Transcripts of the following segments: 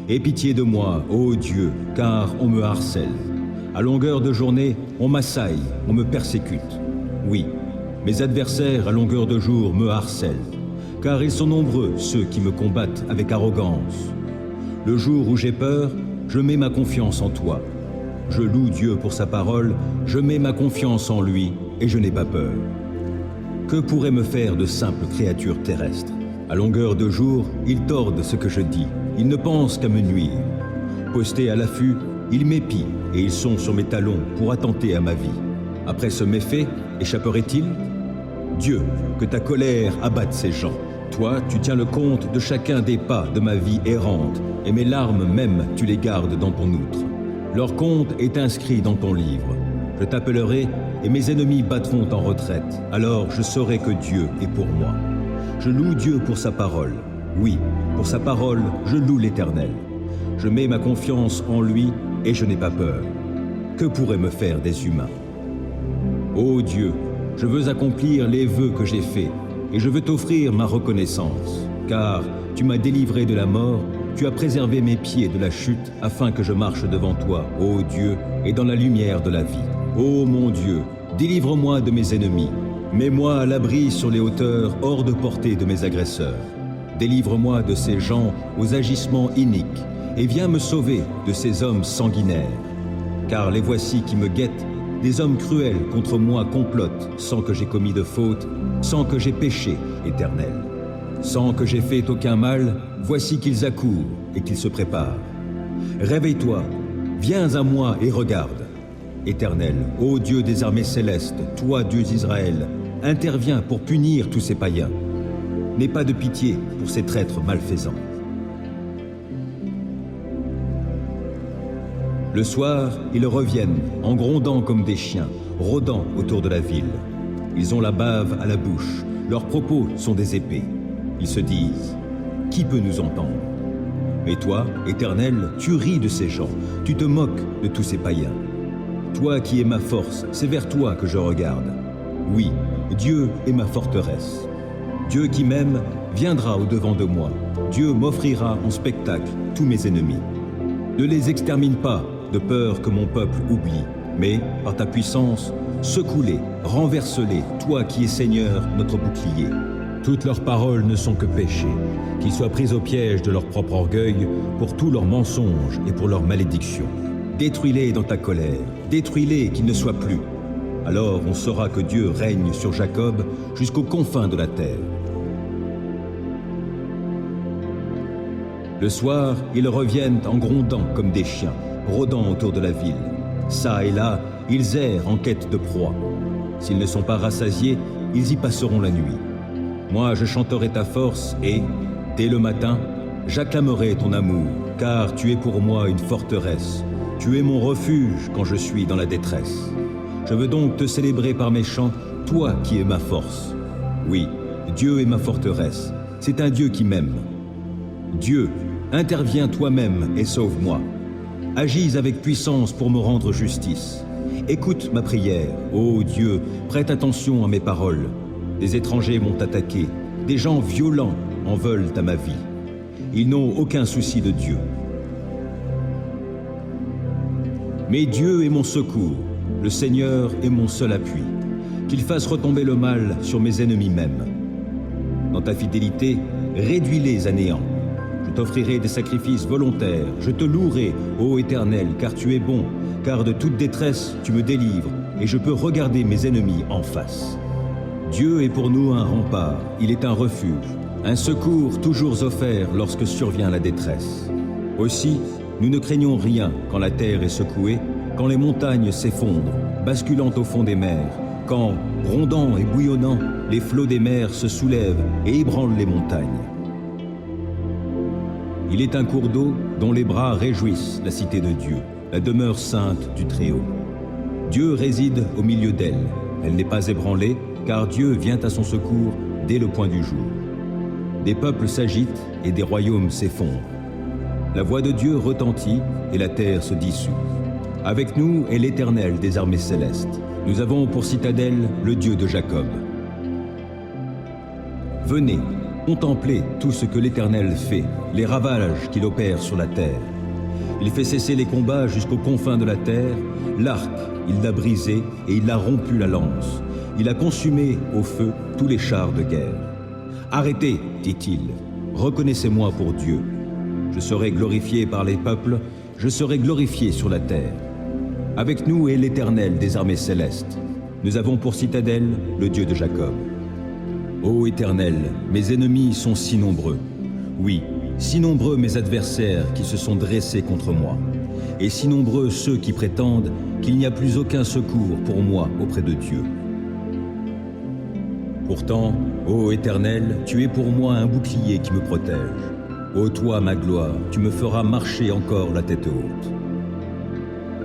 Aie pitié de moi, ô Dieu, car on me harcèle. À longueur de journée, on m'assaille, on me persécute. Oui, mes adversaires à longueur de jour me harcèlent, car ils sont nombreux ceux qui me combattent avec arrogance. Le jour où j'ai peur, je mets ma confiance en toi. Je loue Dieu pour sa parole, je mets ma confiance en lui et je n'ai pas peur. Que pourrait me faire de simples créatures terrestres? À longueur de jour, ils tordent ce que je dis, ils ne pensent qu'à me nuire. Postés à l'affût, ils m'épient et ils sont sur mes talons pour attenter à ma vie. Après ce méfait, échapperait-il? Dieu, que ta colère abatte ces gens. Toi, tu tiens le compte de chacun des pas de ma vie errante, et mes larmes même, tu les gardes dans ton outre. Leur compte est inscrit dans ton livre. Je t'appellerai, et mes ennemis battront en retraite. Alors je saurai que Dieu est pour moi. Je loue Dieu pour sa parole. Oui, pour sa parole, je loue l'Éternel. Je mets ma confiance en lui, et je n'ai pas peur. Que pourraient me faire des humains? Ô Dieu, je veux accomplir les vœux que j'ai faits, et je veux t'offrir ma reconnaissance, car tu m'as délivré de la mort, tu as préservé mes pieds de la chute, afin que je marche devant toi, ô Dieu, et dans la lumière de la vie. Ô mon Dieu, délivre-moi de mes ennemis, mets-moi à l'abri sur les hauteurs, hors de portée de mes agresseurs. Délivre-moi de ces gens aux agissements iniques, et viens me sauver de ces hommes sanguinaires. Car les voici qui me guettent, des hommes cruels contre moi complotent, sans que j'ai commis de faute, sans que j'ai péché, Éternel. Sans que j'ai fait aucun mal, voici qu'ils accourent et qu'ils se préparent. Réveille-toi, viens à moi et regarde. Éternel, ô Dieu des armées célestes, toi, Dieu d'Israël, interviens pour punir tous ces païens. N'aie pas de pitié pour ces traîtres malfaisants. Le soir, ils reviennent, en grondant comme des chiens, rôdant autour de la ville. Ils ont la bave à la bouche, leurs propos sont des épées. Ils se disent, qui peut nous entendre? Mais toi, Éternel, tu ris de ces gens, tu te moques de tous ces païens. Toi qui es ma force, c'est vers toi que je regarde. Oui, Dieu est ma forteresse. Dieu qui m'aime viendra au-devant de moi. Dieu m'offrira en spectacle tous mes ennemis. Ne les extermine pas, de peur que mon peuple oublie, mais, par ta puissance, secoue-les, renverse-les, toi qui es Seigneur, notre bouclier. Toutes leurs paroles ne sont que péchés, qu'ils soient pris au piège de leur propre orgueil, pour tous leurs mensonges et pour leurs malédictions. Détruis-les dans ta colère, détruis-les qu'ils ne soient plus. Alors on saura que Dieu règne sur Jacob jusqu'aux confins de la terre. Le soir, ils reviennent en grondant comme des chiens, rôdant autour de la ville. Ça et là, ils errent en quête de proie. S'ils ne sont pas rassasiés, ils y passeront la nuit. Moi, je chanterai ta force et, dès le matin, j'acclamerai ton amour, car tu es pour moi une forteresse. Tu es mon refuge quand je suis dans la détresse. Je veux donc te célébrer par mes chants, toi qui es ma force. Oui, Dieu est ma forteresse. C'est un Dieu qui m'aime. Dieu, interviens toi-même et sauve-moi. Agis avec puissance pour me rendre justice. Écoute ma prière, ô Dieu, prête attention à mes paroles. Des étrangers m'ont attaqué, des gens violents en veulent à ma vie. Ils n'ont aucun souci de Dieu. Mais Dieu est mon secours, le Seigneur est mon seul appui. Qu'il fasse retomber le mal sur mes ennemis même. Dans ta fidélité, réduis-les à néant. Je t'offrirai des sacrifices volontaires, je te louerai, ô Éternel, car tu es bon, car de toute détresse tu me délivres, et je peux regarder mes ennemis en face. Dieu est pour nous un rempart, il est un refuge, un secours toujours offert lorsque survient la détresse. Aussi, nous ne craignons rien quand la terre est secouée, quand les montagnes s'effondrent, basculant au fond des mers, quand, grondant et bouillonnant, les flots des mers se soulèvent et ébranlent les montagnes. Il est un cours d'eau dont les bras réjouissent la cité de Dieu, la demeure sainte du Très-Haut. Dieu réside au milieu d'elle. Elle n'est pas ébranlée, car Dieu vient à son secours dès le point du jour. Des peuples s'agitent et des royaumes s'effondrent. La voix de Dieu retentit et la terre se dissout. Avec nous est l'Éternel des armées célestes. Nous avons pour citadelle le Dieu de Jacob. Venez, Contemplez tout ce que l'Éternel fait, les ravages qu'il opère sur la terre. Il fait cesser les combats jusqu'aux confins de la terre. L'arc, il l'a brisé et il a rompu la lance. Il a consumé au feu tous les chars de guerre. Arrêtez, dit-il, reconnaissez-moi pour Dieu. Je serai glorifié par les peuples, je serai glorifié sur la terre. Avec nous est l'Éternel des armées célestes. Nous avons pour citadelle le Dieu de Jacob. Ô Éternel, mes ennemis sont si nombreux. Oui, si nombreux mes adversaires qui se sont dressés contre moi. Et si nombreux ceux qui prétendent qu'il n'y a plus aucun secours pour moi auprès de Dieu. Pourtant, ô Éternel, tu es pour moi un bouclier qui me protège. Ô toi, ma gloire, tu me feras marcher encore la tête haute.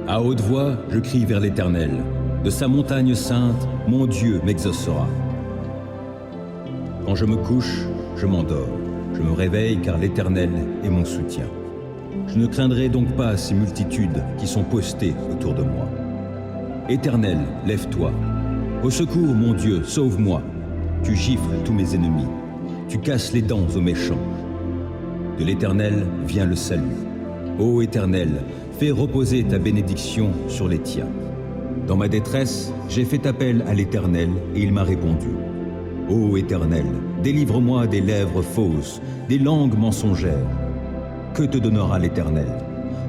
À haute voix, je crie vers l'Éternel. De sa montagne sainte, mon Dieu m'exaucera. Quand je me couche, je m'endors. Je me réveille car l'Éternel est mon soutien. Je ne craindrai donc pas ces multitudes qui sont postées autour de moi. Éternel, lève-toi. Au secours, mon Dieu, sauve-moi. Tu gifles tous mes ennemis. Tu casses les dents aux méchants. De l'Éternel vient le salut. Ô Éternel, fais reposer ta bénédiction sur les tiens. Dans ma détresse, j'ai fait appel à l'Éternel et il m'a répondu. Ô Éternel, délivre-moi des lèvres fausses, des langues mensongères. Que te donnera l'Éternel?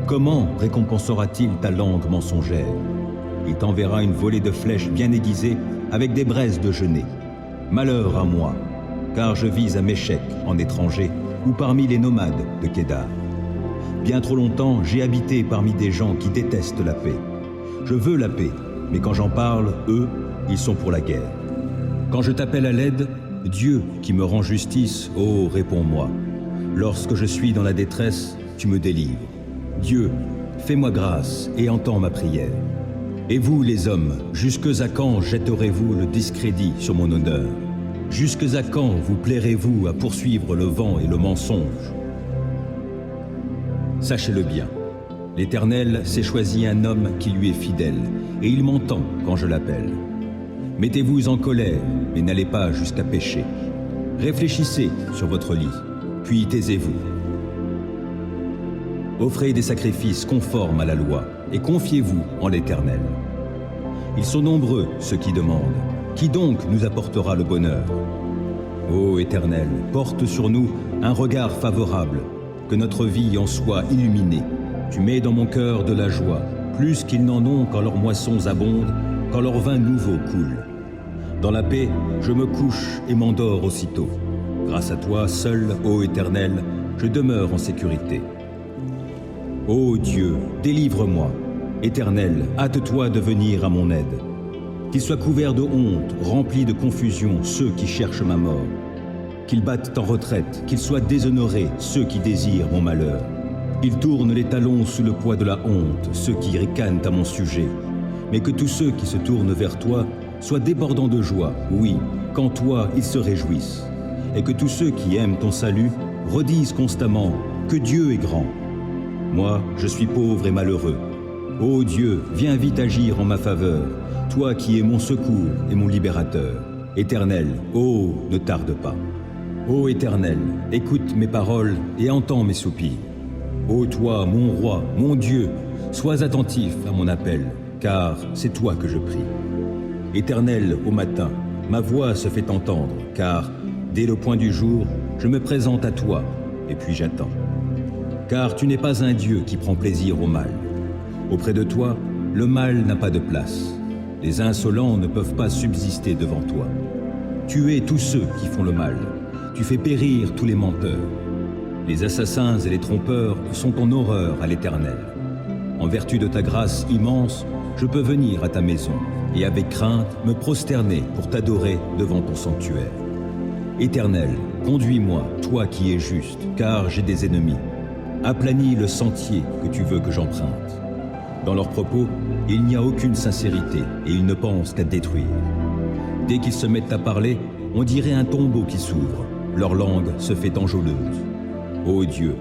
Comment récompensera-t-il ta langue mensongère? Il t'enverra une volée de flèches bien aiguisées avec des braises de genêt. Malheur à moi, car je vis à Méchec en étranger ou parmi les nomades de Kédar. Bien trop longtemps, j'ai habité parmi des gens qui détestent la paix. Je veux la paix, mais quand j'en parle, eux, ils sont pour la guerre. Quand je t'appelle à l'aide, Dieu qui me rend justice, oh, réponds-moi. Lorsque je suis dans la détresse, tu me délivres. Dieu, fais-moi grâce et entends ma prière. Et vous, les hommes, jusque à quand jetterez-vous le discrédit sur mon honneur? Jusque à quand vous plairez-vous à poursuivre le vent et le mensonge? Sachez-le bien, l'Éternel s'est choisi un homme qui lui est fidèle, et il m'entend quand je l'appelle. Mettez-vous en colère, mais n'allez pas jusqu'à pécher. Réfléchissez sur votre lit, puis taisez-vous. Offrez des sacrifices conformes à la loi, et confiez-vous en l'Éternel. Ils sont nombreux, ceux qui demandent. Qui donc nous apportera le bonheur? Ô Éternel, porte sur nous un regard favorable, que notre vie en soit illuminée. Tu mets dans mon cœur de la joie, plus qu'ils n'en ont quand leurs moissons abondent, quand leur vin nouveau coule. Dans la paix, je me couche et m'endors aussitôt. Grâce à toi, seul, ô Éternel, je demeure en sécurité. Ô Dieu, délivre-moi. Éternel, hâte-toi de venir à mon aide. Qu'ils soient couverts de honte, remplis de confusion, ceux qui cherchent ma mort. Qu'ils battent en retraite, qu'ils soient déshonorés, ceux qui désirent mon malheur. Ils tournent les talons sous le poids de la honte, ceux qui ricanent à mon sujet. Mais que tous ceux qui se tournent vers toi soient débordants de joie, oui, qu'en toi ils se réjouissent. Et que tous ceux qui aiment ton salut redisent constamment que Dieu est grand. Moi, je suis pauvre et malheureux. Ô Dieu, viens vite agir en ma faveur, toi qui es mon secours et mon libérateur. Éternel, ô, ne tarde pas. Ô Éternel, écoute mes paroles et entends mes soupirs. Ô toi, mon roi, mon Dieu, sois attentif à mon appel, car c'est toi que je prie. Éternel, au matin, ma voix se fait entendre, car, dès le point du jour, je me présente à toi, et puis j'attends. Car tu n'es pas un Dieu qui prend plaisir au mal. Auprès de toi, le mal n'a pas de place. Les insolents ne peuvent pas subsister devant toi. Tu hais tous ceux qui font le mal. Tu fais périr tous les menteurs. Les assassins et les trompeurs sont en horreur à l'Éternel. En vertu de ta grâce immense, je peux venir à ta maison et avec crainte me prosterner pour t'adorer devant ton sanctuaire. Éternel, conduis-moi, toi qui es juste, car j'ai des ennemis. Aplanis le sentier que tu veux que j'emprunte. Dans leurs propos, il n'y a aucune sincérité et ils ne pensent qu'à détruire. Dès qu'ils se mettent à parler, on dirait un tombeau qui s'ouvre. Leur langue se fait enjôleuse. Ô Dieu,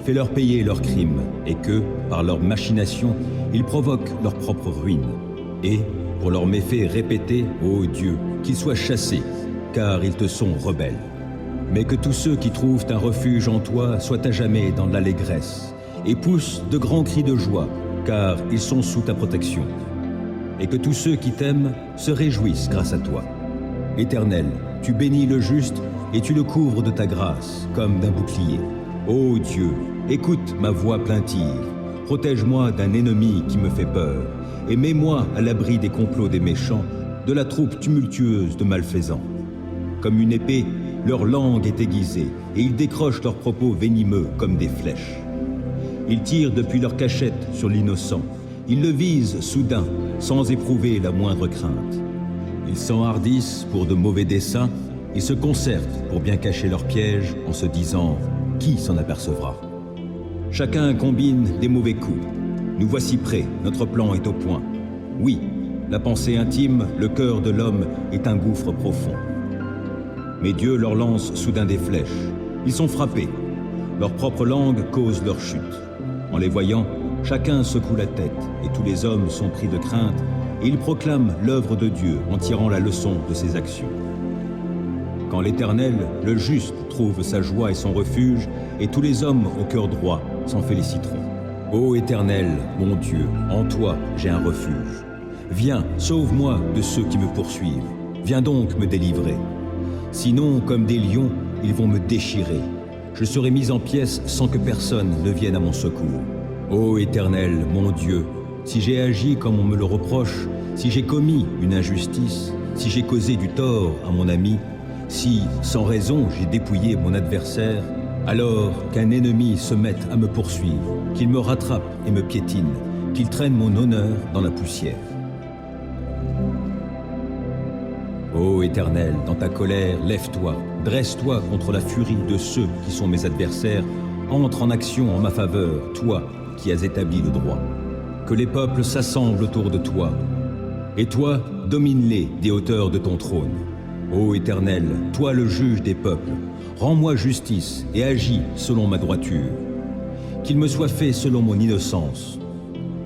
fais-leur payer leurs crimes et que, par leurs machinations, ils provoquent leur propre ruine. Et, pour leurs méfaits répétés, ô Dieu, qu'ils soient chassés, car ils te sont rebelles. Mais que tous ceux qui trouvent un refuge en toi soient à jamais dans l'allégresse et poussent de grands cris de joie, car ils sont sous ta protection. Et que tous ceux qui t'aiment se réjouissent grâce à toi. Éternel, tu bénis le juste et tu le couvres de ta grâce, comme d'un bouclier. Ô Dieu, écoute ma voix plaintive, protège-moi d'un ennemi qui me fait peur, et mets-moi à l'abri des complots des méchants, de la troupe tumultueuse de malfaisants. Comme une épée, leur langue est aiguisée, et ils décrochent leurs propos venimeux comme des flèches. Ils tirent depuis leur cachette sur l'innocent, ils le visent soudain, sans éprouver la moindre crainte. Ils s'enhardissent pour de mauvais desseins, ils se concertent pour bien cacher leurs pièges en se disant « Qui s'en apercevra ?» Chacun combine des mauvais coups. Nous voici prêts, notre plan est au point. Oui, la pensée intime, le cœur de l'homme est un gouffre profond. Mais Dieu leur lance soudain des flèches. Ils sont frappés. Leur propre langue cause leur chute. En les voyant, chacun secoue la tête et tous les hommes sont pris de crainte et ils proclament l'œuvre de Dieu en tirant la leçon de ses actions. Quand l'Éternel, le juste, trouve sa joie et son refuge, et tous les hommes au cœur droit s'en féliciteront. Ô Éternel, mon Dieu, en toi j'ai un refuge. Viens, sauve-moi de ceux qui me poursuivent. Viens donc me délivrer. Sinon, comme des lions, ils vont me déchirer. Je serai mis en pièces sans que personne ne vienne à mon secours. Ô Éternel, mon Dieu, si j'ai agi comme on me le reproche, si j'ai commis une injustice, si j'ai causé du tort à mon ami, si, sans raison, j'ai dépouillé mon adversaire, alors qu'un ennemi se mette à me poursuivre, qu'il me rattrape et me piétine, qu'il traîne mon honneur dans la poussière. Ô Éternel, dans ta colère, lève-toi, dresse-toi contre la furie de ceux qui sont mes adversaires, entre en action en ma faveur, toi qui as établi le droit. Que les peuples s'assemblent autour de toi, et toi, domine-les des hauteurs de ton trône. Ô Éternel, toi le juge des peuples, rends-moi justice et agis selon ma droiture. Qu'il me soit fait selon mon innocence.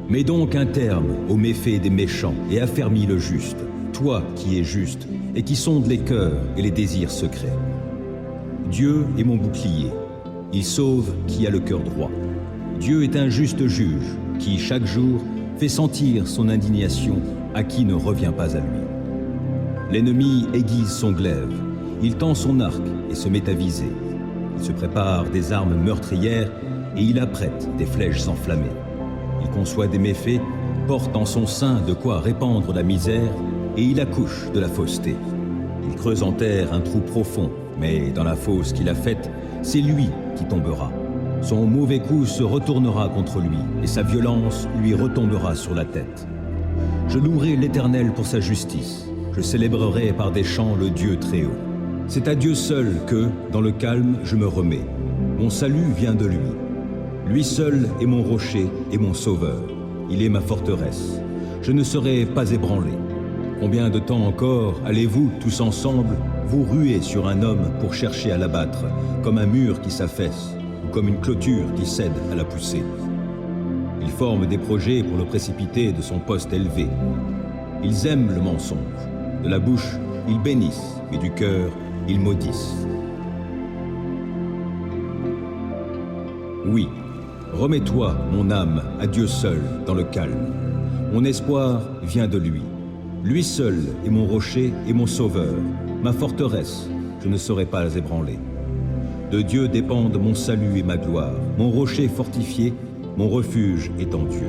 Mets donc un terme aux méfaits des méchants et affermis le juste, toi qui es juste et qui sondes les cœurs et les désirs secrets. Dieu est mon bouclier, il sauve qui a le cœur droit. Dieu est un juste juge qui, chaque jour, fait sentir son indignation à qui ne revient pas à lui. L'ennemi aiguise son glaive, il tend son arc et se met à viser. Il se prépare des armes meurtrières et il apprête des flèches enflammées. Il conçoit des méfaits, porte en son sein de quoi répandre la misère et il accouche de la fausseté. Il creuse en terre un trou profond, mais dans la fosse qu'il a faite, c'est lui qui tombera. Son mauvais coup se retournera contre lui et sa violence lui retombera sur la tête. Je louerai l'Éternel pour sa justice. Je célébrerai par des chants le Dieu très haut. C'est à Dieu seul que, dans le calme, je me remets. Mon salut vient de lui. Lui seul est mon rocher et mon sauveur. Il est ma forteresse. Je ne serai pas ébranlé. Combien de temps encore allez-vous, tous ensemble, vous ruer sur un homme pour chercher à l'abattre, comme un mur qui s'affaisse, ou comme une clôture qui cède à la poussée? Ils forment des projets pour le précipiter de son poste élevé. Ils aiment le mensonge. De la bouche, ils bénissent, mais du cœur, ils maudissent. Oui, remets-toi, mon âme, à Dieu seul, dans le calme. Mon espoir vient de lui. Lui seul est mon rocher et mon sauveur, ma forteresse, je ne serai pas ébranlé. De Dieu dépendent mon salut et ma gloire, mon rocher fortifié, mon refuge est en Dieu.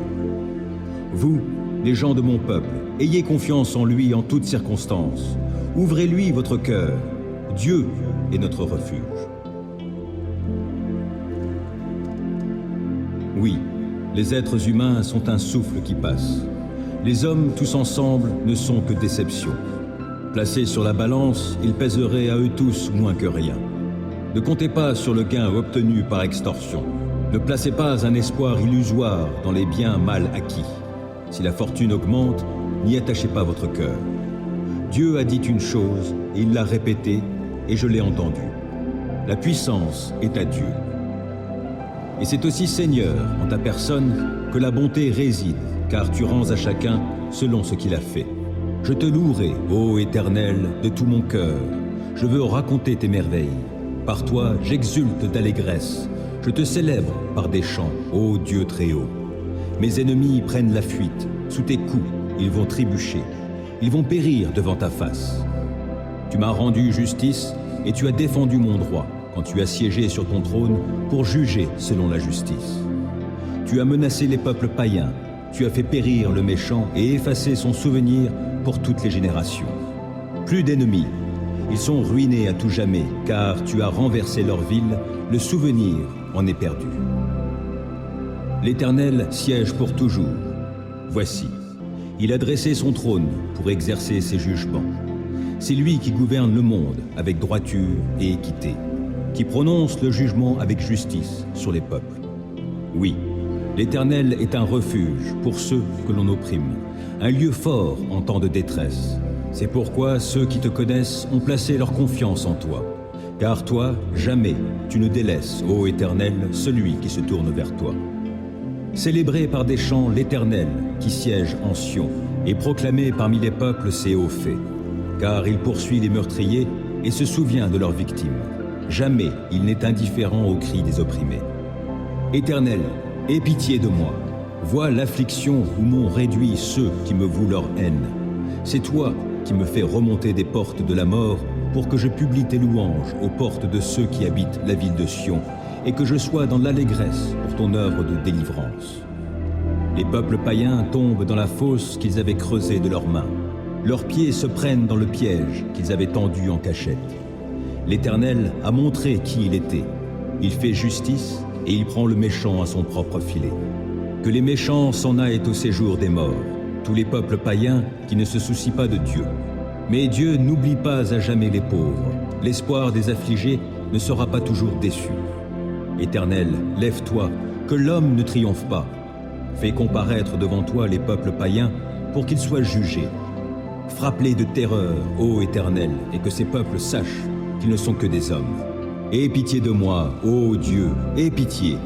Vous, les gens de mon peuple, ayez confiance en lui en toutes circonstances. Ouvrez-lui votre cœur. Dieu est notre refuge. Oui, les êtres humains sont un souffle qui passe. Les hommes tous ensemble ne sont que déception. Placés sur la balance, ils pèseraient à eux tous moins que rien. Ne comptez pas sur le gain obtenu par extorsion. Ne placez pas un espoir illusoire dans les biens mal acquis. Si la fortune augmente, n'y attachez pas votre cœur. Dieu a dit une chose, et il l'a répétée, et je l'ai entendue. La puissance est à Dieu. Et c'est aussi Seigneur, en ta personne, que la bonté réside, car tu rends à chacun selon ce qu'il a fait. Je te louerai, ô Éternel, de tout mon cœur. Je veux raconter tes merveilles. par toi, j'exulte d'allégresse. Je te célèbre par des chants, ô Dieu très haut. Mes ennemis prennent la fuite. Sous tes coups, ils vont trébucher. Ils vont périr devant ta face. Tu m'as rendu justice et tu as défendu mon droit quand tu as siégé sur ton trône pour juger selon la justice. Tu as menacé les peuples païens. Tu as fait périr le méchant et effacé son souvenir pour toutes les générations. Plus d'ennemis. Ils sont ruinés à tout jamais, car tu as renversé leur ville, le souvenir en est perdu. L'Éternel siège pour toujours. Voici, il a dressé son trône pour exercer ses jugements. C'est lui qui gouverne le monde avec droiture et équité, qui prononce le jugement avec justice sur les peuples. Oui, l'Éternel est un refuge pour ceux que l'on opprime, un lieu fort en temps de détresse. C'est pourquoi ceux qui te connaissent ont placé leur confiance en toi. Car toi, jamais tu ne délaisses, ô Éternel, celui qui se tourne vers toi. Célébrez par des chants l'Éternel qui siège en Sion et proclamez parmi les peuples ses hauts faits. Car il poursuit les meurtriers et se souvient de leurs victimes. Jamais il n'est indifférent aux cris des opprimés. Éternel, aie pitié de moi. Vois l'affliction où m'ont réduit ceux qui me vouent leur haine. C'est toi qui me fais remonter des portes de la mort pour que je publie tes louanges aux portes de ceux qui habitent la ville de Sion et que je sois dans l'allégresse pour ton œuvre de délivrance. Les peuples païens tombent dans la fosse qu'ils avaient creusée de leurs mains. Leurs pieds se prennent dans le piège qu'ils avaient tendu en cachette. L'Éternel a montré qui il était. Il fait justice et il prend le méchant à son propre filet. Que les méchants s'en aillent au séjour des morts, tous les peuples païens qui ne se soucient pas de Dieu. Mais Dieu n'oublie pas à jamais les pauvres. L'espoir des affligés ne sera pas toujours déçu. Éternel, lève-toi, que l'homme ne triomphe pas. Fais comparaître devant toi les peuples païens pour qu'ils soient jugés. Frappe-les de terreur, ô Éternel, et que ces peuples sachent qu'ils ne sont que des hommes. Aie pitié de moi, ô Dieu, aie pitié,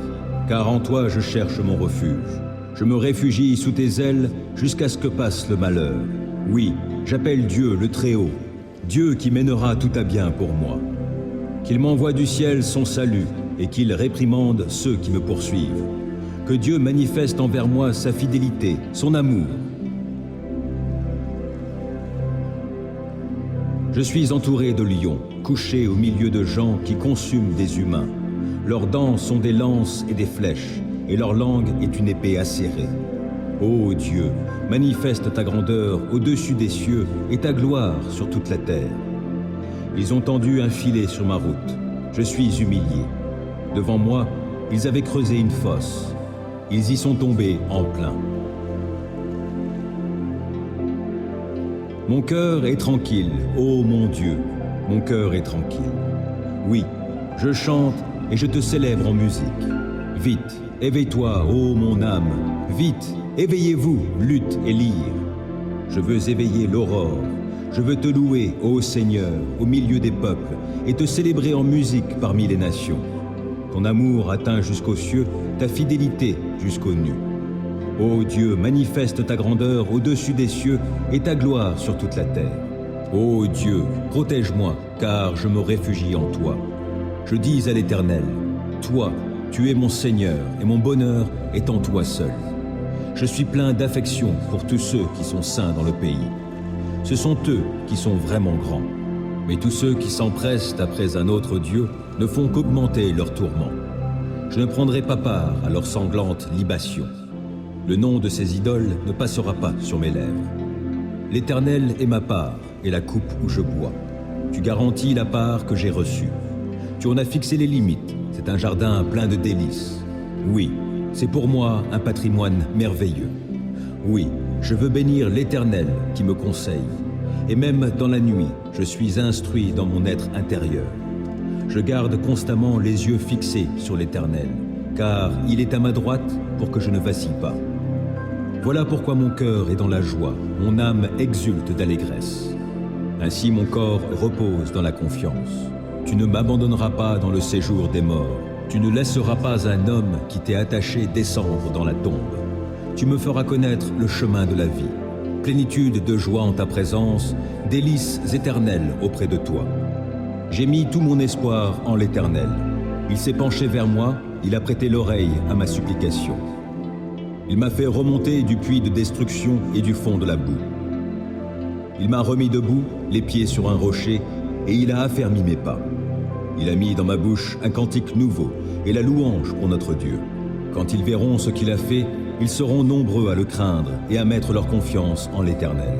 car en toi je cherche mon refuge. Je me réfugie sous tes ailes jusqu'à ce que passe le malheur. Oui, j'appelle Dieu le Très-Haut, Dieu qui mènera tout à bien pour moi. Qu'il m'envoie du ciel son salut et qu'il réprimande ceux qui me poursuivent. Que Dieu manifeste envers moi sa fidélité, son amour. Je suis entouré de lions, couché au milieu de gens qui consument des humains. Leurs dents sont des lances et des flèches, et leur langue est une épée acérée. Ô Dieu, manifeste ta grandeur au-dessus des cieux et ta gloire sur toute la terre. Ils ont tendu un filet sur ma route. Je suis humilié. Devant moi, ils avaient creusé une fosse. Ils y sont tombés en plein. Mon cœur est tranquille, ô mon Dieu, mon cœur est tranquille. Oui, je chante et je te célèbre en musique. Vite, éveille-toi, ô mon âme. Vite, éveillez-vous, lutte et lyre. Je veux éveiller l'aurore. Je veux te louer, ô Seigneur, au milieu des peuples, et te célébrer en musique parmi les nations. Ton amour atteint jusqu'aux cieux, ta fidélité jusqu'aux nues. Ô Dieu, manifeste ta grandeur au-dessus des cieux et ta gloire sur toute la terre. Ô Dieu, protège-moi, car je me réfugie en toi. Je dis à l'Éternel, toi, tu es mon Seigneur, et mon bonheur est en toi seul. Je suis plein d'affection pour tous ceux qui sont saints dans le pays. Ce sont eux qui sont vraiment grands. Mais tous ceux qui s'empressent après un autre Dieu ne font qu'augmenter leurs tourments. Je ne prendrai pas part à leurs sanglantes libations. Le nom de ces idoles ne passera pas sur mes lèvres. L'Éternel est ma part et la coupe où je bois. Tu garantis la part que j'ai reçue. Tu en as fixé les limites. C'est un jardin plein de délices. Oui, c'est pour moi un patrimoine merveilleux. Oui, je veux bénir l'Éternel qui me conseille. Et même dans la nuit, je suis instruit dans mon être intérieur. Je garde constamment les yeux fixés sur l'Éternel, car il est à ma droite pour que je ne vacille pas. Voilà pourquoi mon cœur est dans la joie, mon âme exulte d'allégresse. Ainsi mon corps repose dans la confiance. Tu ne m'abandonneras pas dans le séjour des morts. Tu ne laisseras pas un homme qui t'est attaché descendre dans la tombe. Tu me feras connaître le chemin de la vie. Plénitude de joie en ta présence, délices éternelles auprès de toi. J'ai mis tout mon espoir en l'Éternel. Il s'est penché vers moi, il a prêté l'oreille à ma supplication. Il m'a fait remonter du puits de destruction et du fond de la boue. Il m'a remis debout, les pieds sur un rocher, et il a affermi mes pas. Il a mis dans ma bouche un cantique nouveau et la louange pour notre Dieu. Quand ils verront ce qu'il a fait, ils seront nombreux à le craindre et à mettre leur confiance en l'Éternel.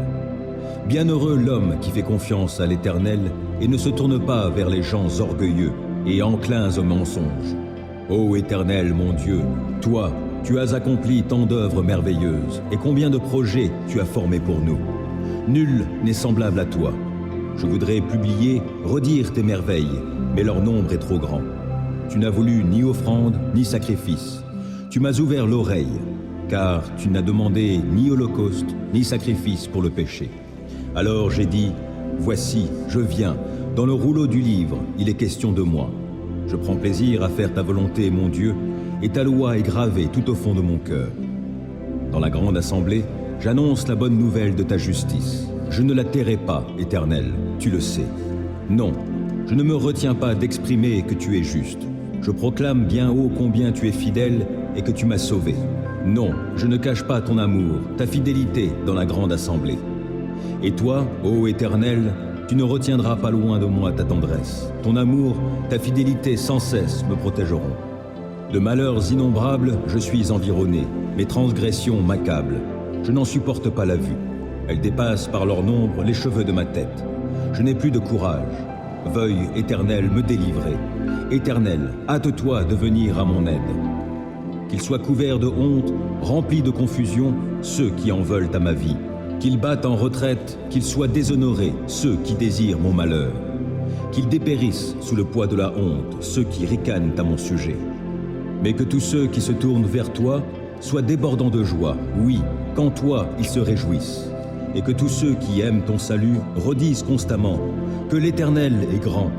Bienheureux l'homme qui fait confiance à l'Éternel et ne se tourne pas vers les gens orgueilleux et enclins au mensonge. Ô Éternel, mon Dieu, toi, tu as accompli tant d'œuvres merveilleuses, et combien de projets tu as formés pour nous. Nul n'est semblable à toi. Je voudrais publier, redire tes merveilles, mais leur nombre est trop grand. Tu n'as voulu ni offrande, ni sacrifice. Tu m'as ouvert l'oreille, car tu n'as demandé ni holocauste, ni sacrifice pour le péché. Alors j'ai dit, voici, je viens, dans le rouleau du livre, il est question de moi. Je prends plaisir à faire ta volonté, mon Dieu, et ta loi est gravée tout au fond de mon cœur. Dans la grande assemblée, j'annonce la bonne nouvelle de ta justice. Je ne la tairai pas, Éternel, tu le sais. Non, je ne me retiens pas d'exprimer que tu es juste. Je proclame bien haut combien tu es fidèle et que tu m'as sauvé. Non, je ne cache pas ton amour, ta fidélité dans la grande assemblée. Et toi, ô Éternel, tu ne retiendras pas loin de moi ta tendresse. Ton amour, ta fidélité sans cesse me protégeront. De malheurs innombrables, je suis environné. Mes transgressions m'accablent. Je n'en supporte pas la vue. Elles dépassent par leur nombre les cheveux de ma tête. Je n'ai plus de courage. Veuille, Éternel, me délivrer. Éternel, hâte-toi de venir à mon aide. Qu'ils soient couverts de honte, remplis de confusion, ceux qui en veulent à ma vie. Qu'ils battent en retraite, qu'ils soient déshonorés, ceux qui désirent mon malheur. Qu'ils dépérissent sous le poids de la honte, ceux qui ricanent à mon sujet. Mais que tous ceux qui se tournent vers toi soient débordants de joie, oui, qu'en toi ils se réjouissent. Et que tous ceux qui aiment ton salut redisent constamment que l'Éternel est grand.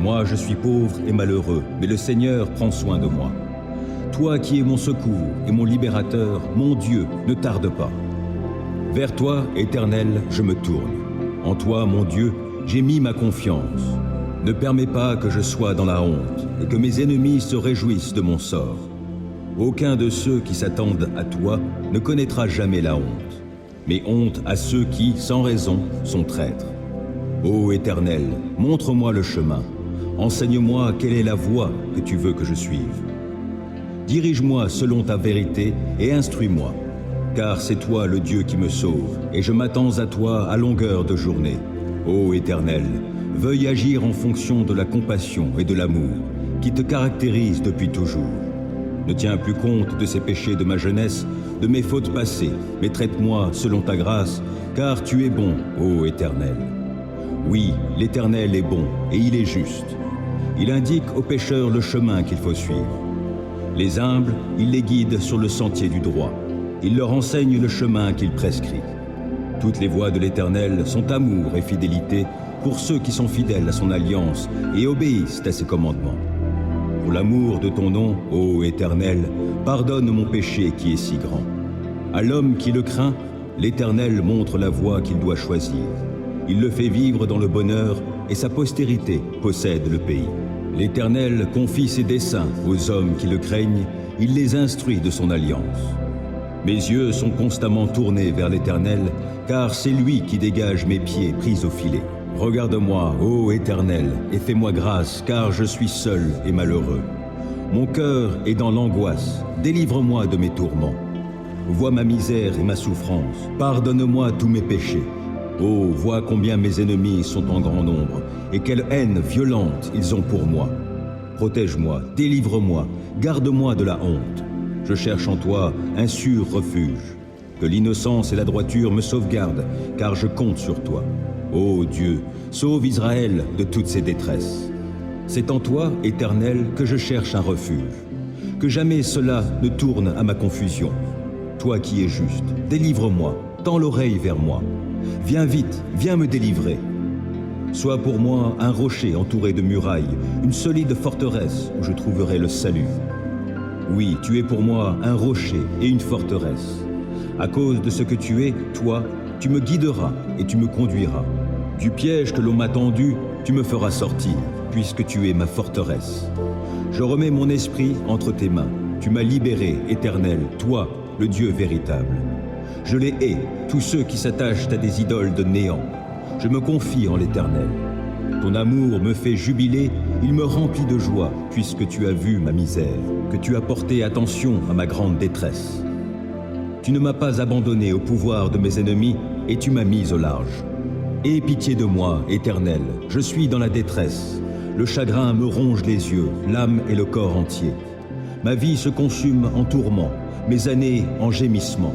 Moi je suis pauvre et malheureux, mais le Seigneur prend soin de moi. Toi qui es mon secours et mon libérateur, mon Dieu, ne tarde pas. Vers toi, Éternel, je me tourne. En toi, mon Dieu, j'ai mis ma confiance. Ne permets pas que je sois dans la honte et que mes ennemis se réjouissent de mon sort. Aucun de ceux qui s'attendent à toi ne connaîtra jamais la honte, mais honte à ceux qui, sans raison, sont traîtres. Ô Éternel, montre-moi le chemin. Enseigne-moi quelle est la voie que tu veux que je suive. Dirige-moi selon ta vérité et instruis-moi. Car c'est toi le Dieu qui me sauve, et je m'attends à toi à longueur de journée. Ô Éternel, veuille agir en fonction de la compassion et de l'amour qui te caractérisent depuis toujours. Ne tiens plus compte de ces péchés de ma jeunesse, de mes fautes passées, mais traite-moi selon ta grâce, car tu es bon, ô Éternel. Oui, l'Éternel est bon, et il est juste. Il indique aux pécheurs le chemin qu'il faut suivre. Les humbles, il les guide sur le sentier du droit. Il leur enseigne le chemin qu'il prescrit. Toutes les voies de l'Éternel sont amour et fidélité pour ceux qui sont fidèles à son alliance et obéissent à ses commandements. Pour l'amour de ton nom, ô Éternel, pardonne mon péché qui est si grand. À l'homme qui le craint, l'Éternel montre la voie qu'il doit choisir. Il le fait vivre dans le bonheur et sa postérité possède le pays. L'Éternel confie ses desseins aux hommes qui le craignent, il les instruit de son alliance. Mes yeux sont constamment tournés vers l'Éternel, car c'est lui qui dégage mes pieds pris au filet. Regarde-moi, ô Éternel, et fais-moi grâce, car je suis seul et malheureux. Mon cœur est dans l'angoisse, délivre-moi de mes tourments. Vois ma misère et ma souffrance, pardonne-moi tous mes péchés. Oh, vois combien mes ennemis sont en grand nombre, et quelle haine violente ils ont pour moi. Protège-moi, délivre-moi, garde-moi de la honte. Je cherche en toi un sûr refuge. Que l'innocence et la droiture me sauvegardent, car je compte sur toi. Ô Dieu, sauve Israël de toutes ses détresses. C'est en toi, Éternel, que je cherche un refuge. Que jamais cela ne tourne à ma confusion. Toi qui es juste, délivre-moi, tends l'oreille vers moi. Viens vite, viens me délivrer. Sois pour moi un rocher entouré de murailles, une solide forteresse où je trouverai le salut. Oui, tu es pour moi un rocher et une forteresse. À cause de ce que tu es, toi, tu me guideras et tu me conduiras. Du piège que l'on m'a tendu, tu me feras sortir, puisque tu es ma forteresse. Je remets mon esprit entre tes mains. Tu m'as libéré, Éternel, toi, le Dieu véritable. Je les hais, tous ceux qui s'attachent à des idoles de néant. Je me confie en l'Éternel. Ton amour me fait jubiler, il me remplit de joie, puisque tu as vu ma misère, que tu as porté attention à ma grande détresse. Tu ne m'as pas abandonné au pouvoir de mes ennemis, et tu m'as mis au large. Aie pitié de moi, Éternel, je suis dans la détresse. Le chagrin me ronge les yeux, l'âme et le corps entier. Ma vie se consume en tourments, mes années en gémissements.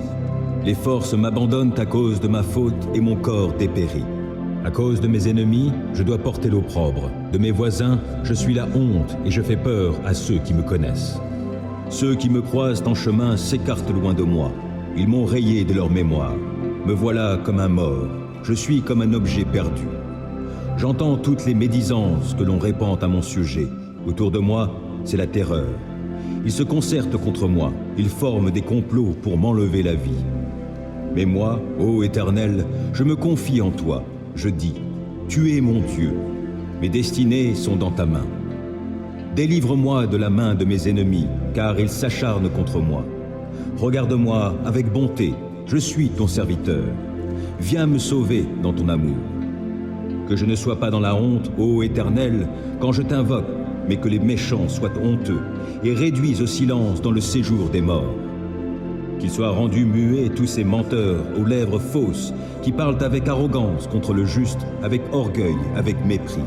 Les forces m'abandonnent à cause de ma faute et mon corps dépérit. À cause de mes ennemis, je dois porter l'opprobre. De mes voisins, je suis la honte et je fais peur à ceux qui me connaissent. Ceux qui me croisent en chemin s'écartent loin de moi. Ils m'ont rayé de leur mémoire. Me voilà comme un mort. Je suis comme un objet perdu. J'entends toutes les médisances que l'on répand à mon sujet. Autour de moi, c'est la terreur. Ils se concertent contre moi. Ils forment des complots pour m'enlever la vie. Mais moi, ô Éternel, je me confie en toi. Je dis, tu es mon Dieu. Mes destinées sont dans ta main. Délivre-moi de la main de mes ennemis, car ils s'acharnent contre moi. Regarde-moi avec bonté, je suis ton serviteur. Viens me sauver dans ton amour. Que je ne sois pas dans la honte, ô Éternel, quand je t'invoque, mais que les méchants soient honteux et réduits au silence dans le séjour des morts. Qu'ils soient rendus muets tous ces menteurs aux lèvres fausses qui parlent avec arrogance contre le juste, avec orgueil, avec mépris.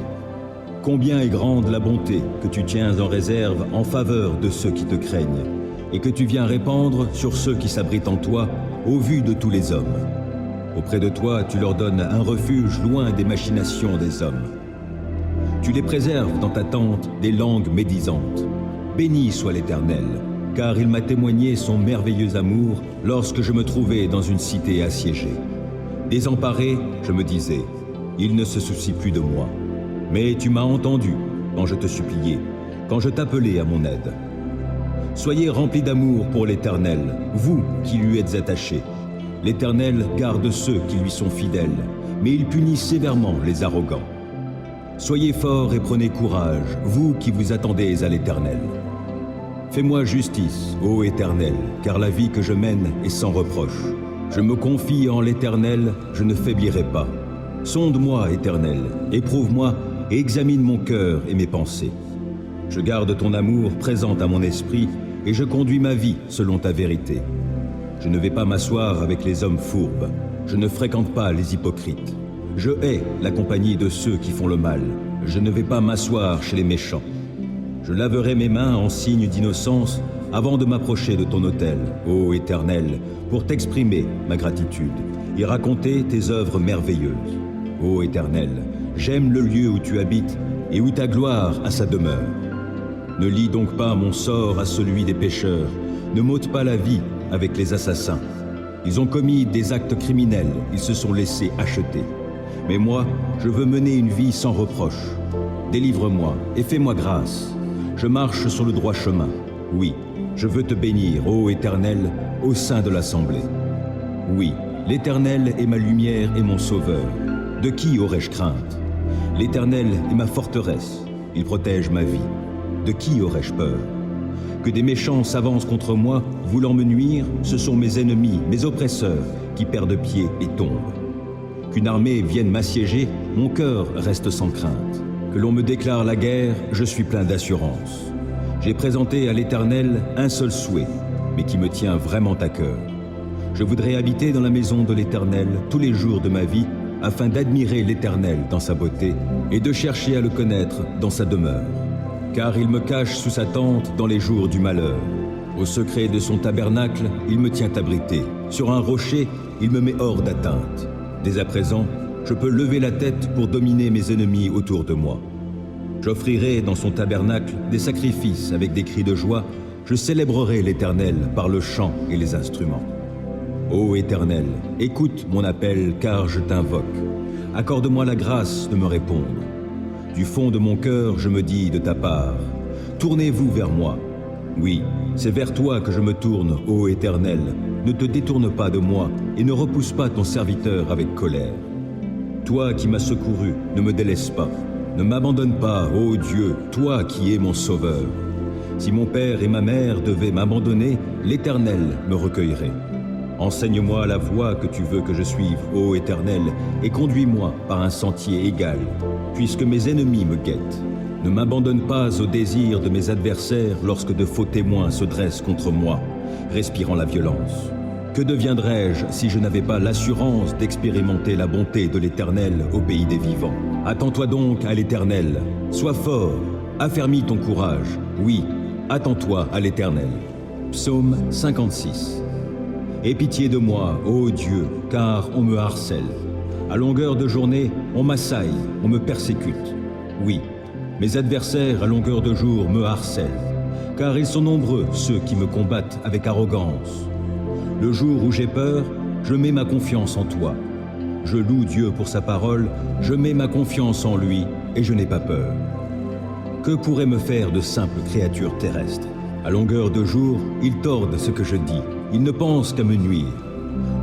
Combien est grande la bonté que tu tiens en réserve en faveur de ceux qui te craignent et que tu viens répandre sur ceux qui s'abritent en toi au vu de tous les hommes. Auprès de toi, tu leur donnes un refuge loin des machinations des hommes. Tu les préserves dans ta tente des langues médisantes. Béni soit l'Éternel, car il m'a témoigné son merveilleux amour lorsque je me trouvais dans une cité assiégée. Désemparé, je me disais, il ne se soucie plus de moi. Mais tu m'as entendu quand je te suppliais, quand je t'appelais à mon aide. Soyez remplis d'amour pour l'Éternel, vous qui lui êtes attachés. L'Éternel garde ceux qui lui sont fidèles, mais il punit sévèrement les arrogants. Soyez forts et prenez courage, vous qui vous attendez à l'Éternel. Fais-moi justice, ô Éternel, car la vie que je mène est sans reproche. Je me confie en l'Éternel, je ne faiblirai pas. Sonde-moi, Éternel, éprouve-moi et examine mon cœur et mes pensées. Je garde ton amour présent à mon esprit et je conduis ma vie selon ta vérité. Je ne vais pas m'asseoir avec les hommes fourbes, je ne fréquente pas les hypocrites. Je hais la compagnie de ceux qui font le mal, je ne vais pas m'asseoir chez les méchants. Je laverai mes mains en signe d'innocence avant de m'approcher de ton autel, ô Éternel, pour t'exprimer ma gratitude et raconter tes œuvres merveilleuses. Ô Éternel, j'aime le lieu où tu habites et où ta gloire a sa demeure. Ne lie donc pas mon sort à celui des pécheurs, ne m'ôte pas la vie avec les assassins. Ils ont commis des actes criminels, ils se sont laissés acheter. Mais moi, je veux mener une vie sans reproche. Délivre-moi et fais-moi grâce. Je marche sur le droit chemin. Oui, je veux te bénir, ô Éternel, au sein de l'assemblée. Oui, l'Éternel est ma lumière et mon sauveur. De qui aurais-je crainte? L'Éternel est ma forteresse. Il protège ma vie. De qui aurais-je peur? Que des méchants s'avancent contre moi, voulant me nuire, ce sont mes ennemis, mes oppresseurs, qui perdent pied et tombent. Qu'une armée vienne m'assiéger, mon cœur reste sans crainte. Que l'on me déclare la guerre, je suis plein d'assurance. J'ai présenté à l'Éternel un seul souhait, mais qui me tient vraiment à cœur. Je voudrais habiter dans la maison de l'Éternel tous les jours de ma vie, afin d'admirer l'Éternel dans sa beauté et de chercher à le connaître dans sa demeure. Car il me cache sous sa tente dans les jours du malheur. Au secret de son tabernacle, il me tient abrité. Sur un rocher, il me met hors d'atteinte. Dès à présent, je peux lever la tête pour dominer mes ennemis autour de moi. J'offrirai dans son tabernacle des sacrifices avec des cris de joie. Je célébrerai l'Éternel par le chant et les instruments. Ô Éternel, écoute mon appel car je t'invoque. Accorde-moi la grâce de me répondre. Du fond de mon cœur, je me dis de ta part, tournez-vous vers moi. Oui, c'est vers toi que je me tourne, ô Éternel. Ne te détourne pas de moi et ne repousse pas ton serviteur avec colère. Toi qui m'as secouru, ne me délaisse pas. Ne m'abandonne pas, ô Dieu, toi qui es mon sauveur. Si mon père et ma mère devaient m'abandonner, l'Éternel me recueillerait. Enseigne-moi la voie que tu veux que je suive, ô Éternel, et conduis-moi par un sentier égal, puisque mes ennemis me guettent. Ne m'abandonne pas au désir de mes adversaires lorsque de faux témoins se dressent contre moi, respirant la violence. Que deviendrais-je si je n'avais pas l'assurance d'expérimenter la bonté de l'Éternel au pays des vivants? Attends-toi donc à l'Éternel, sois fort, affermis ton courage, oui, attends-toi à l'Éternel. Psaume 56. Aie pitié de moi, ô Dieu, car on me harcèle. À longueur de journée, on m'assaille, on me persécute. Oui, mes adversaires à longueur de jour me harcèlent, car ils sont nombreux ceux qui me combattent avec arrogance. Le jour où j'ai peur, je mets ma confiance en toi. Je loue Dieu pour sa parole, je mets ma confiance en lui et je n'ai pas peur. Que pourraient me faire de simples créatures terrestres? À longueur de jour, ils tordent ce que je dis, ils ne pensent qu'à me nuire.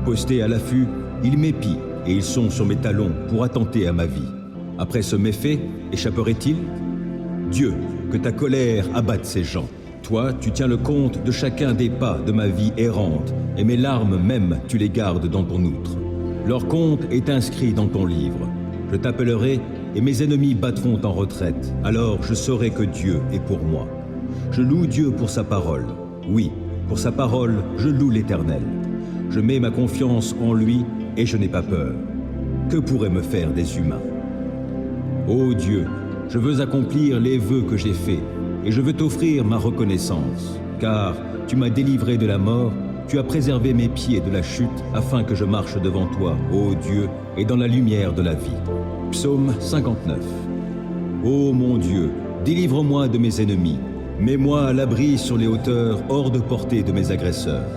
Postés à l'affût, ils m'épient et ils sont sur mes talons pour attenter à ma vie. Après ce méfait, échapperait-il? Dieu, que ta colère abatte ces gens. Toi, tu tiens le compte de chacun des pas de ma vie errante, et mes larmes même, tu les gardes dans ton outre. Leur compte est inscrit dans ton livre. Je t'appellerai, et mes ennemis battront en retraite. Alors je saurai que Dieu est pour moi. Je loue Dieu pour sa parole. Oui, pour sa parole, je loue l'Éternel. Je mets ma confiance en lui, et je n'ai pas peur. Que pourraient me faire des humains? Ô Dieu, je veux accomplir les vœux que j'ai faits, et je veux t'offrir ma reconnaissance, car tu m'as délivré de la mort, tu as préservé mes pieds de la chute, afin que je marche devant toi, ô Dieu, et dans la lumière de la vie. Psaume 59. Ô mon Dieu, délivre-moi de mes ennemis, mets-moi à l'abri sur les hauteurs, hors de portée de mes agresseurs.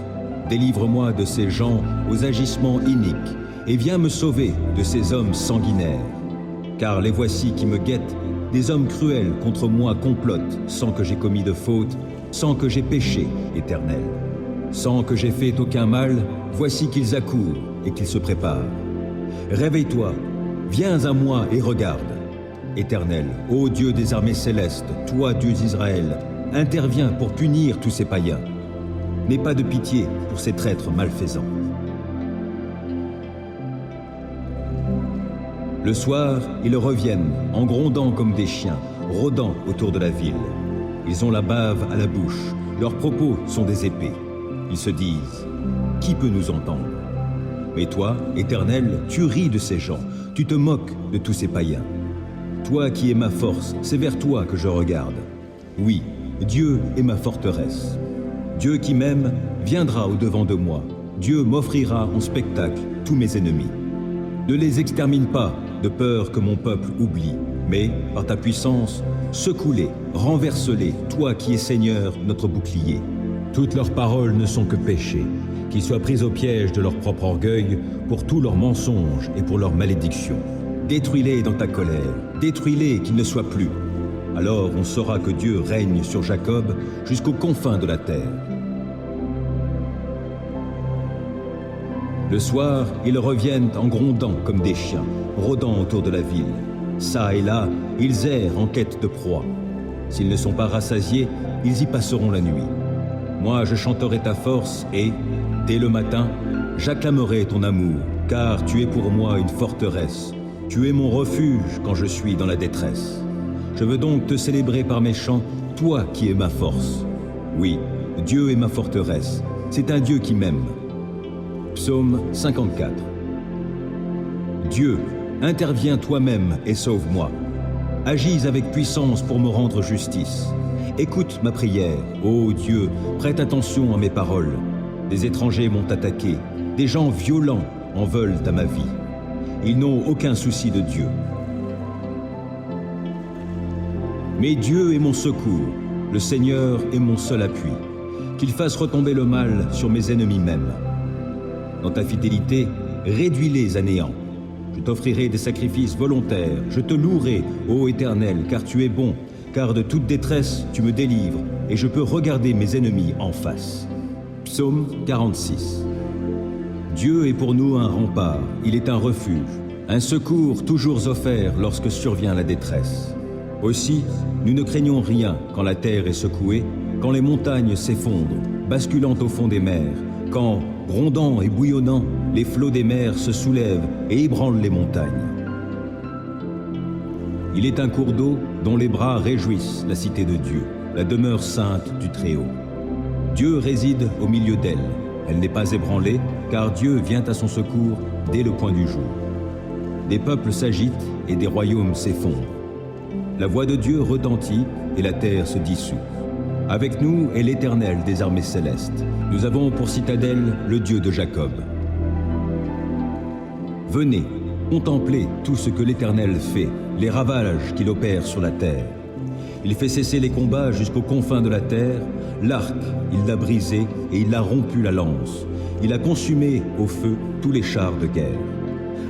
Délivre-moi de ces gens aux agissements iniques, et viens me sauver de ces hommes sanguinaires. Car les voici qui me guettent, des hommes cruels contre moi complotent sans que j'ai commis de faute, sans que j'ai péché, Éternel. Sans que j'ai fait aucun mal, voici qu'ils accourent et qu'ils se préparent. Réveille-toi, viens à moi et regarde. Éternel, ô Dieu des armées célestes, toi Dieu d'Israël, interviens pour punir tous ces païens. N'aie pas de pitié pour ces traîtres malfaisants. Le soir, ils reviennent, en grondant comme des chiens, rôdant autour de la ville. Ils ont la bave à la bouche, leurs propos sont des épées. Ils se disent, qui peut nous entendre? Mais toi, Éternel, tu ris de ces gens, tu te moques de tous ces païens. Toi qui es ma force, c'est vers toi que je regarde. Oui, Dieu est ma forteresse. Dieu qui m'aime viendra au-devant de moi. Dieu m'offrira en spectacle tous mes ennemis. Ne les extermine pas, de peur que mon peuple oublie, mais, par ta puissance, secoue-les, renverse-les, toi qui es Seigneur, notre bouclier. Toutes leurs paroles ne sont que péchés, qu'ils soient pris au piège de leur propre orgueil, pour tous leurs mensonges et pour leurs malédictions. Détruis-les dans ta colère, détruis-les qu'ils ne soient plus. Alors on saura que Dieu règne sur Jacob jusqu'aux confins de la terre. Le soir, ils reviennent en grondant comme des chiens, rôdant autour de la ville. Ça et là, ils errent en quête de proie. S'ils ne sont pas rassasiés, ils y passeront la nuit. Moi, je chanterai ta force et, dès le matin, j'acclamerai ton amour, car tu es pour moi une forteresse. Tu es mon refuge quand je suis dans la détresse. Je veux donc te célébrer par mes chants, toi qui es ma force. Oui, Dieu est ma forteresse. C'est un Dieu qui m'aime. Psaume 54. Dieu, interviens toi-même et sauve-moi. Agis avec puissance pour me rendre justice. Écoute ma prière, ô Dieu, prête attention à mes paroles. Des étrangers m'ont attaqué, des gens violents en veulent à ma vie. Ils n'ont aucun souci de Dieu. Mais Dieu est mon secours, le Seigneur est mon seul appui. Qu'il fasse retomber le mal sur mes ennemis même. Dans ta fidélité, réduis-les à néant. Je t'offrirai des sacrifices volontaires, je te louerai, ô Éternel, car tu es bon, car de toute détresse tu me délivres, et je peux regarder mes ennemis en face. Psaume 46. Dieu est pour nous un rempart, il est un refuge. un secours toujours offert lorsque survient la détresse. Aussi, nous ne craignons rien quand la terre est secouée, quand les montagnes s'effondrent, basculant au fond des mers, quand, grondant et bouillonnant, les flots des mers se soulèvent et ébranlent les montagnes. Il est un cours d'eau dont les bras réjouissent la cité de Dieu, la demeure sainte du Très-Haut. Dieu réside au milieu d'elle. Elle n'est pas ébranlée, car Dieu vient à son secours dès le point du jour. Des peuples s'agitent et des royaumes s'effondrent. La voix de Dieu retentit et la terre se dissout. Avec nous est l'Éternel des armées célestes. Nous avons pour citadelle le Dieu de Jacob. Venez, contemplez tout ce que l'Éternel fait, les ravages qu'il opère sur la terre. Il fait cesser les combats jusqu'aux confins de la terre. L'arc, il l'a brisé et il a rompu la lance. Il a consumé au feu tous les chars de guerre.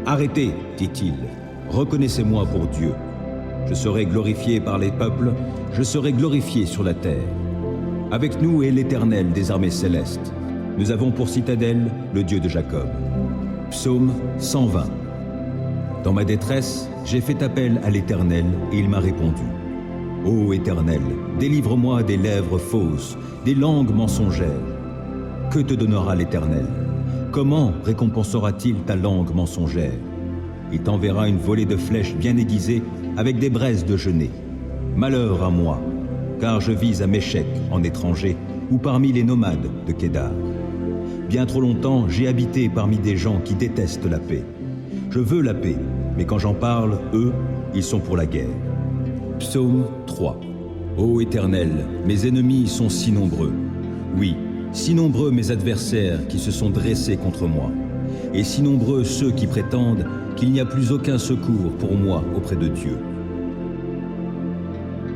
Arrêtez, dit-il, reconnaissez-moi pour Dieu. Je serai glorifié par les peuples, je serai glorifié sur la terre. Avec nous est l'Éternel des armées célestes. Nous avons pour citadelle le Dieu de Jacob. Psaume 120. Dans ma détresse, j'ai fait appel à l'Éternel et il m'a répondu. Ô Éternel, délivre-moi des lèvres fausses, des langues mensongères. Que te donnera l'Éternel? Comment récompensera-t-il ta langue mensongère? Il t'enverra une volée de flèches bien aiguisées avec des braises de genêt. Malheur à moi, car je vis à Méchec en étranger ou parmi les nomades de Kédar. Bien trop longtemps, j'ai habité parmi des gens qui détestent la paix. Je veux la paix, mais quand j'en parle, eux, ils sont pour la guerre. Psaume 3. Ô Éternel, mes ennemis sont si nombreux. Oui, si nombreux mes adversaires qui se sont dressés contre moi, et si nombreux ceux qui prétendent qu'il n'y a plus aucun secours pour moi auprès de Dieu.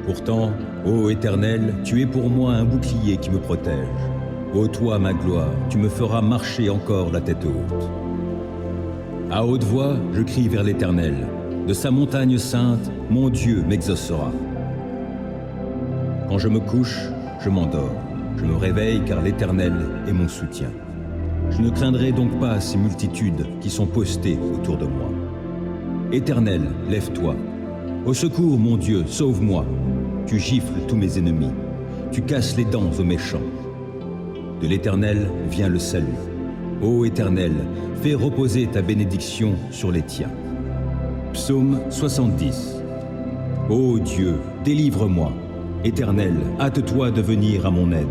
Pourtant, ô Éternel, tu es pour moi un bouclier qui me protège. Ô toi, ma gloire, tu me feras marcher encore la tête haute. À haute voix, je crie vers l'Éternel. De sa montagne sainte, mon Dieu m'exaucera. Quand je me couche, je m'endors. Je me réveille car l'Éternel est mon soutien. Je ne craindrai donc pas ces multitudes qui sont postées autour de moi. Éternel, lève-toi. Au secours, mon Dieu, sauve-moi. Tu gifles tous mes ennemis. Tu casses les dents aux méchants. De l'Éternel vient le salut. Ô Éternel, fais reposer ta bénédiction sur les tiens. Psaume 70. Ô Dieu, délivre-moi. Éternel, hâte-toi de venir à mon aide.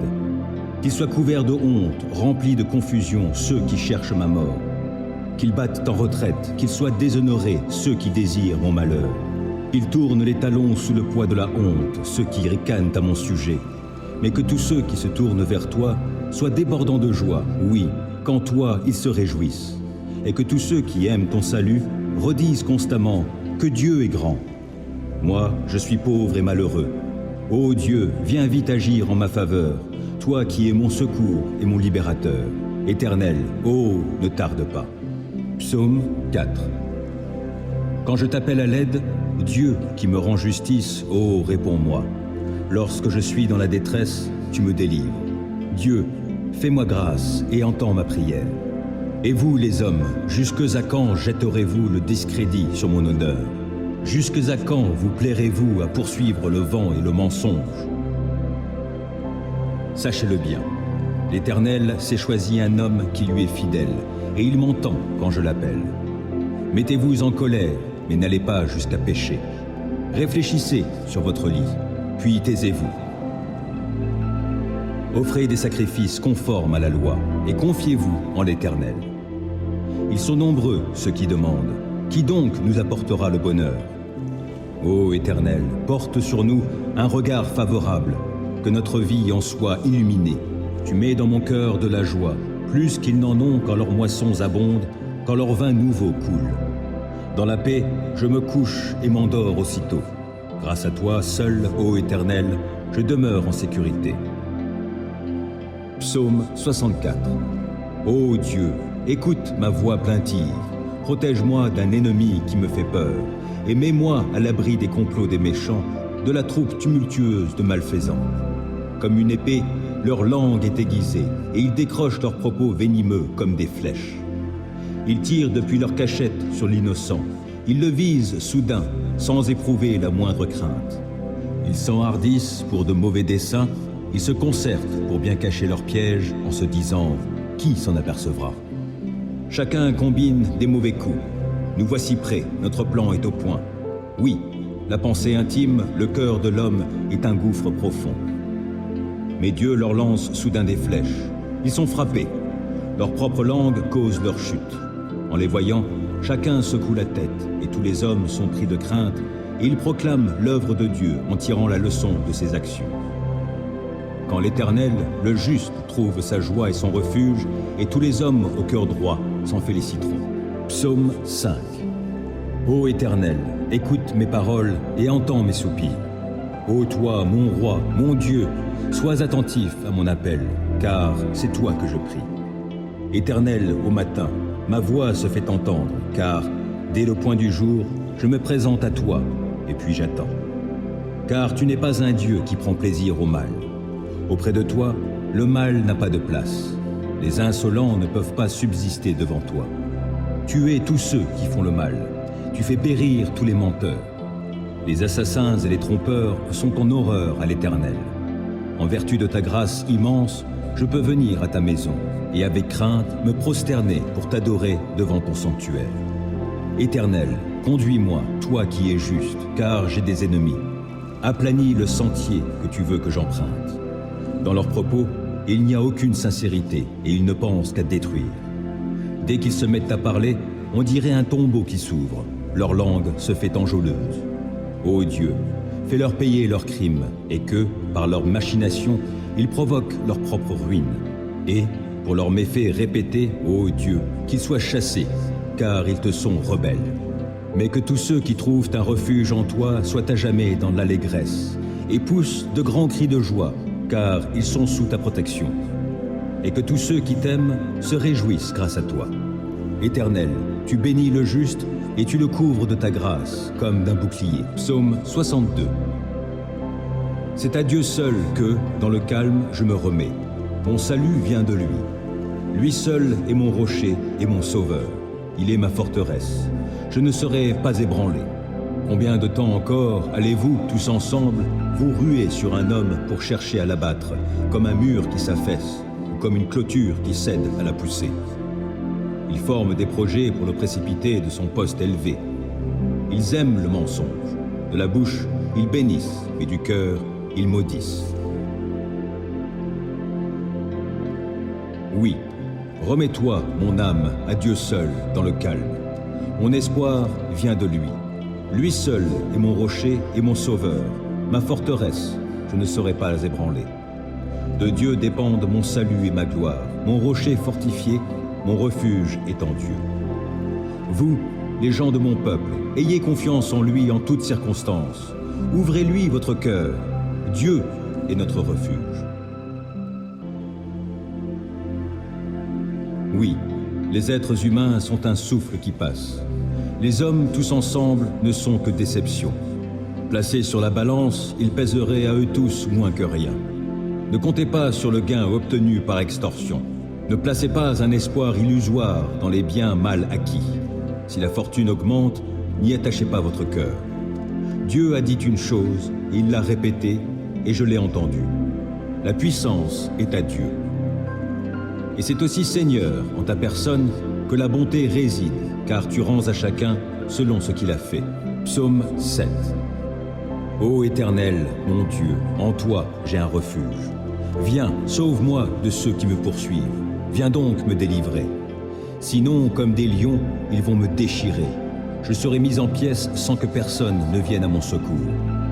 Qu'ils soient couverts de honte, remplis de confusion, ceux qui cherchent ma mort. Qu'ils battent en retraite, qu'ils soient déshonorés, ceux qui désirent mon malheur. Qu'ils tournent les talons sous le poids de la honte, ceux qui ricanent à mon sujet. Mais que tous ceux qui se tournent vers toi soient débordants de joie, oui, qu'en toi ils se réjouissent. Et que tous ceux qui aiment ton salut redisent constamment que Dieu est grand. Moi, je suis pauvre et malheureux. Ô Dieu, viens vite agir en ma faveur, toi qui es mon secours et mon libérateur. Éternel, ô, ne tarde pas. Psaume 4. Quand je t'appelle à l'aide, Dieu qui me rend justice, ô, réponds-moi. Lorsque je suis dans la détresse, tu me délivres. Dieu, fais-moi grâce et entends ma prière. Et vous, les hommes, jusque à quand jetterez-vous le discrédit sur mon honneur? Jusque à quand vous plairez-vous à poursuivre le vent et le mensonge? Sachez-le bien, l'Éternel s'est choisi un homme qui lui est fidèle, et il m'entend quand je l'appelle. Mettez-vous en colère, mais n'allez pas jusqu'à pécher. Réfléchissez sur votre lit, puis taisez-vous. Offrez des sacrifices conformes à la loi, et confiez-vous en l'Éternel. Ils sont nombreux, ceux qui demandent. Qui donc nous apportera le bonheur? Ô Éternel, porte sur nous un regard favorable, que notre vie en soit illuminée. Tu mets dans mon cœur de la joie, plus qu'ils n'en ont quand leurs moissons abondent, quand leur vin nouveau coule. Dans la paix, je me couche et m'endors aussitôt. Grâce à toi, seul, ô Éternel, je demeure en sécurité. Psaume 64. Ô Dieu, écoute ma voix plaintive. Protège-moi d'un ennemi qui me fait peur, et mets-moi à l'abri des complots des méchants, de la troupe tumultueuse de malfaisants. Comme une épée, leur langue est aiguisée, et ils décrochent leurs propos venimeux comme des flèches. Ils tirent depuis leur cachette sur l'innocent, Ils le visent soudain, sans éprouver la moindre crainte. Ils s'enhardissent pour de mauvais desseins, ils se concertent pour bien cacher leurs pièges en se disant « Qui s'en apercevra ?» Chacun combine des mauvais coups. Nous voici prêts, notre plan est au point. Oui, la pensée intime, le cœur de l'homme est un gouffre profond. Mais Dieu leur lance soudain des flèches. Ils sont frappés. Leur propre langue cause leur chute. En les voyant, chacun secoue la tête et tous les hommes sont pris de crainte et ils proclament l'œuvre de Dieu en tirant la leçon de ses actions. Quand l'Éternel, le juste, trouve sa joie et son refuge, et tous les hommes au cœur droit s'en féliciteront. Psaume 5. Ô Éternel, écoute mes paroles et entends mes soupirs. Ô toi, mon roi, mon Dieu, sois attentif à mon appel, car c'est toi que je prie. Éternel, au matin, ma voix se fait entendre, car, dès le point du jour, je me présente à toi, et puis j'attends. Car tu n'es pas un Dieu qui prend plaisir au mal. Auprès de toi, le mal n'a pas de place. Les insolents ne peuvent pas subsister devant toi. Tu hais tous ceux qui font le mal. Tu fais périr tous les menteurs. Les assassins et les trompeurs sont en horreur à l'Éternel. En vertu de ta grâce immense, je peux venir à ta maison et avec crainte me prosterner pour t'adorer devant ton sanctuaire. Éternel, conduis-moi, toi qui es juste, car j'ai des ennemis. Aplanis le sentier que tu veux que j'emprunte. Dans leurs propos, il n'y a aucune sincérité et ils ne pensent qu'à détruire. Dès qu'ils se mettent à parler, on dirait un tombeau qui s'ouvre. Leur langue se fait enjôleuse. Ô Dieu, fais-leur payer leurs crimes et que, par leurs machinations, ils provoquent leur propre ruine. Et, pour leurs méfaits répétés, ô Dieu, qu'ils soient chassés, car ils te sont rebelles. Mais que tous ceux qui trouvent un refuge en toi soient à jamais dans l'allégresse et poussent de grands cris de joie, car ils sont sous ta protection. Et que tous ceux qui t'aiment se réjouissent grâce à toi. Éternel, tu bénis le juste et tu le couvres de ta grâce, comme d'un bouclier. Psaume 62. C'est à Dieu seul que, dans le calme, je me remets. Mon salut vient de lui. Lui seul est mon rocher et mon sauveur. Il est ma forteresse. Je ne serai pas ébranlé. Combien de temps encore allez-vous, tous ensemble, vous ruer sur un homme pour chercher à l'abattre, comme un mur qui s'affaisse, ou comme une clôture qui cède à la poussée? Ils forment des projets pour le précipiter de son poste élevé. Ils aiment le mensonge. De la bouche, ils bénissent, mais du cœur, ils maudissent. Oui, remets-toi, mon âme, à Dieu seul, dans le calme. Mon espoir vient de lui. Lui seul est mon rocher et mon sauveur, ma forteresse, je ne serai pas ébranlé. De Dieu dépendent mon salut et ma gloire, mon rocher fortifié, mon refuge est en Dieu. Vous, les gens de mon peuple, ayez confiance en lui en toutes circonstances. Ouvrez-lui votre cœur. Dieu est notre refuge. Oui, les êtres humains sont un souffle qui passe. Les hommes tous ensemble ne sont que déception. Placés sur la balance, ils pèseraient à eux tous moins que rien. Ne comptez pas sur le gain obtenu par extorsion. Ne placez pas un espoir illusoire dans les biens mal acquis. Si la fortune augmente, n'y attachez pas votre cœur. Dieu a dit une chose, il l'a répétée, et je l'ai entendue. La puissance est à Dieu. Et c'est aussi Seigneur, en ta personne, que la bonté réside, car tu rends à chacun selon ce qu'il a fait. Psaume 7. Ô Éternel, mon Dieu, en toi j'ai un refuge. Viens, sauve-moi de ceux qui me poursuivent. Viens donc me délivrer. Sinon, comme des lions, ils vont me déchirer. Je serai mis en pièces sans que personne ne vienne à mon secours.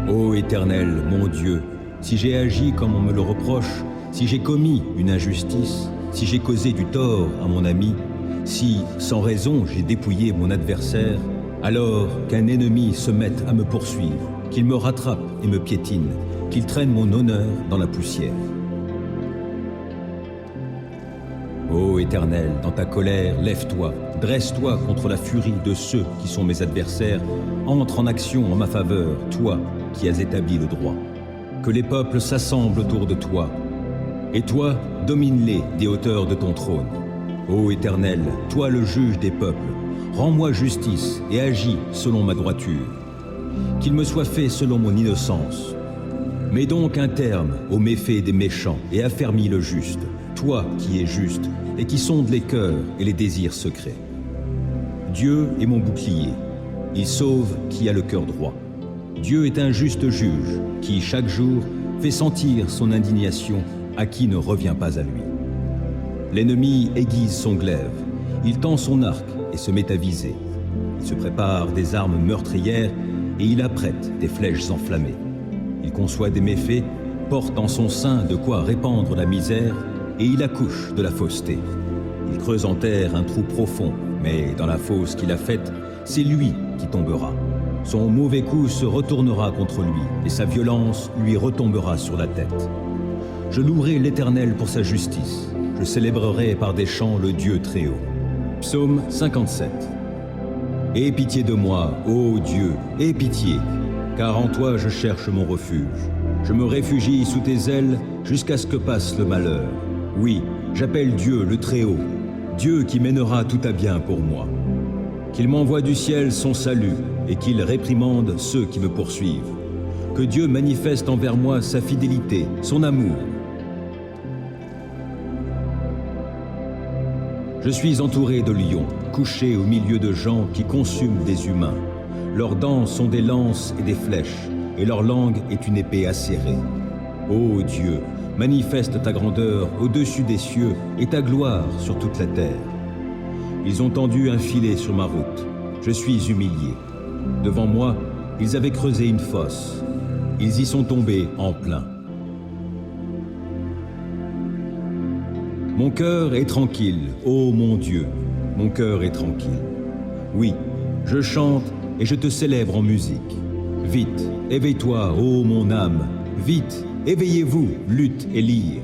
Ô Éternel, mon Dieu, si j'ai agi comme on me le reproche, si j'ai commis une injustice, si j'ai causé du tort à mon ami, si, sans raison, j'ai dépouillé mon adversaire, alors qu'un ennemi se mette à me poursuivre, qu'il me rattrape et me piétine, qu'il traîne mon honneur dans la poussière. Ô Éternel, dans ta colère, lève-toi, dresse-toi contre la furie de ceux qui sont mes adversaires, entre en action en ma faveur, toi qui as établi le droit. Que les peuples s'assemblent autour de toi, et toi, domine-les des hauteurs de ton trône. Ô Éternel, toi le juge des peuples, rends-moi justice et agis selon ma droiture. Qu'il me soit fait selon mon innocence. Mets donc un terme aux méfaits des méchants et affermis le juste, toi qui es juste et qui sondes les cœurs et les désirs secrets. Dieu est mon bouclier, il sauve qui a le cœur droit. Dieu est un juste juge qui, chaque jour, fait sentir son indignation à qui ne revient pas à lui. L'ennemi aiguise son glaive, il tend son arc et se met à viser. Il se prépare des armes meurtrières et il apprête des flèches enflammées. Il conçoit des méfaits, porte en son sein de quoi répandre la misère et il accouche de la fausseté. Il creuse en terre un trou profond, mais dans la fosse qu'il a faite, c'est lui qui tombera. Son mauvais coup se retournera contre lui et sa violence lui retombera sur la tête. Je louerai l'Éternel pour sa justice. Je célébrerai par des chants le Dieu très haut. Psaume 57. Aie pitié de moi, ô Dieu, aie pitié, car en toi je cherche mon refuge. Je me réfugie sous tes ailes jusqu'à ce que passe le malheur. Oui, j'appelle Dieu le Très-Haut, Dieu qui mènera tout à bien pour moi. Qu'il m'envoie du ciel son salut et qu'il réprimande ceux qui me poursuivent. Que Dieu manifeste envers moi sa fidélité, son amour. Je suis entouré de lions, couché au milieu de gens qui consument des humains. Leurs dents sont des lances et des flèches, et leur langue est une épée acérée. Ô Dieu, manifeste ta grandeur au-dessus des cieux et ta gloire sur toute la terre. Ils ont tendu un filet sur ma route. Je suis humilié. Devant moi, ils avaient creusé une fosse. Ils y sont tombés en plein. Mon cœur est tranquille, ô mon Dieu, mon cœur est tranquille. Oui, je chante et je te célèbre en musique. Vite, éveille-toi, ô mon âme, vite, éveillez-vous, lutte et lyre.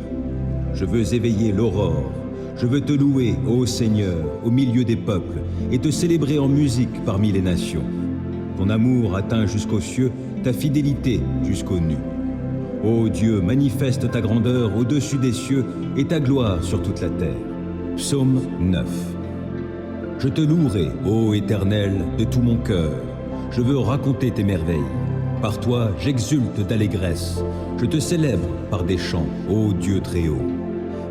Je veux éveiller l'aurore, je veux te louer, ô Seigneur, au milieu des peuples, et te célébrer en musique parmi les nations. Ton amour atteint jusqu'aux cieux, ta fidélité jusqu'aux nues. Ô Dieu, manifeste ta grandeur au-dessus des cieux et ta gloire sur toute la terre. Psaume 9. Je te louerai, ô Éternel, de tout mon cœur. Je veux raconter tes merveilles. Par toi, j'exulte d'allégresse. Je te célèbre par des chants, ô Dieu très haut.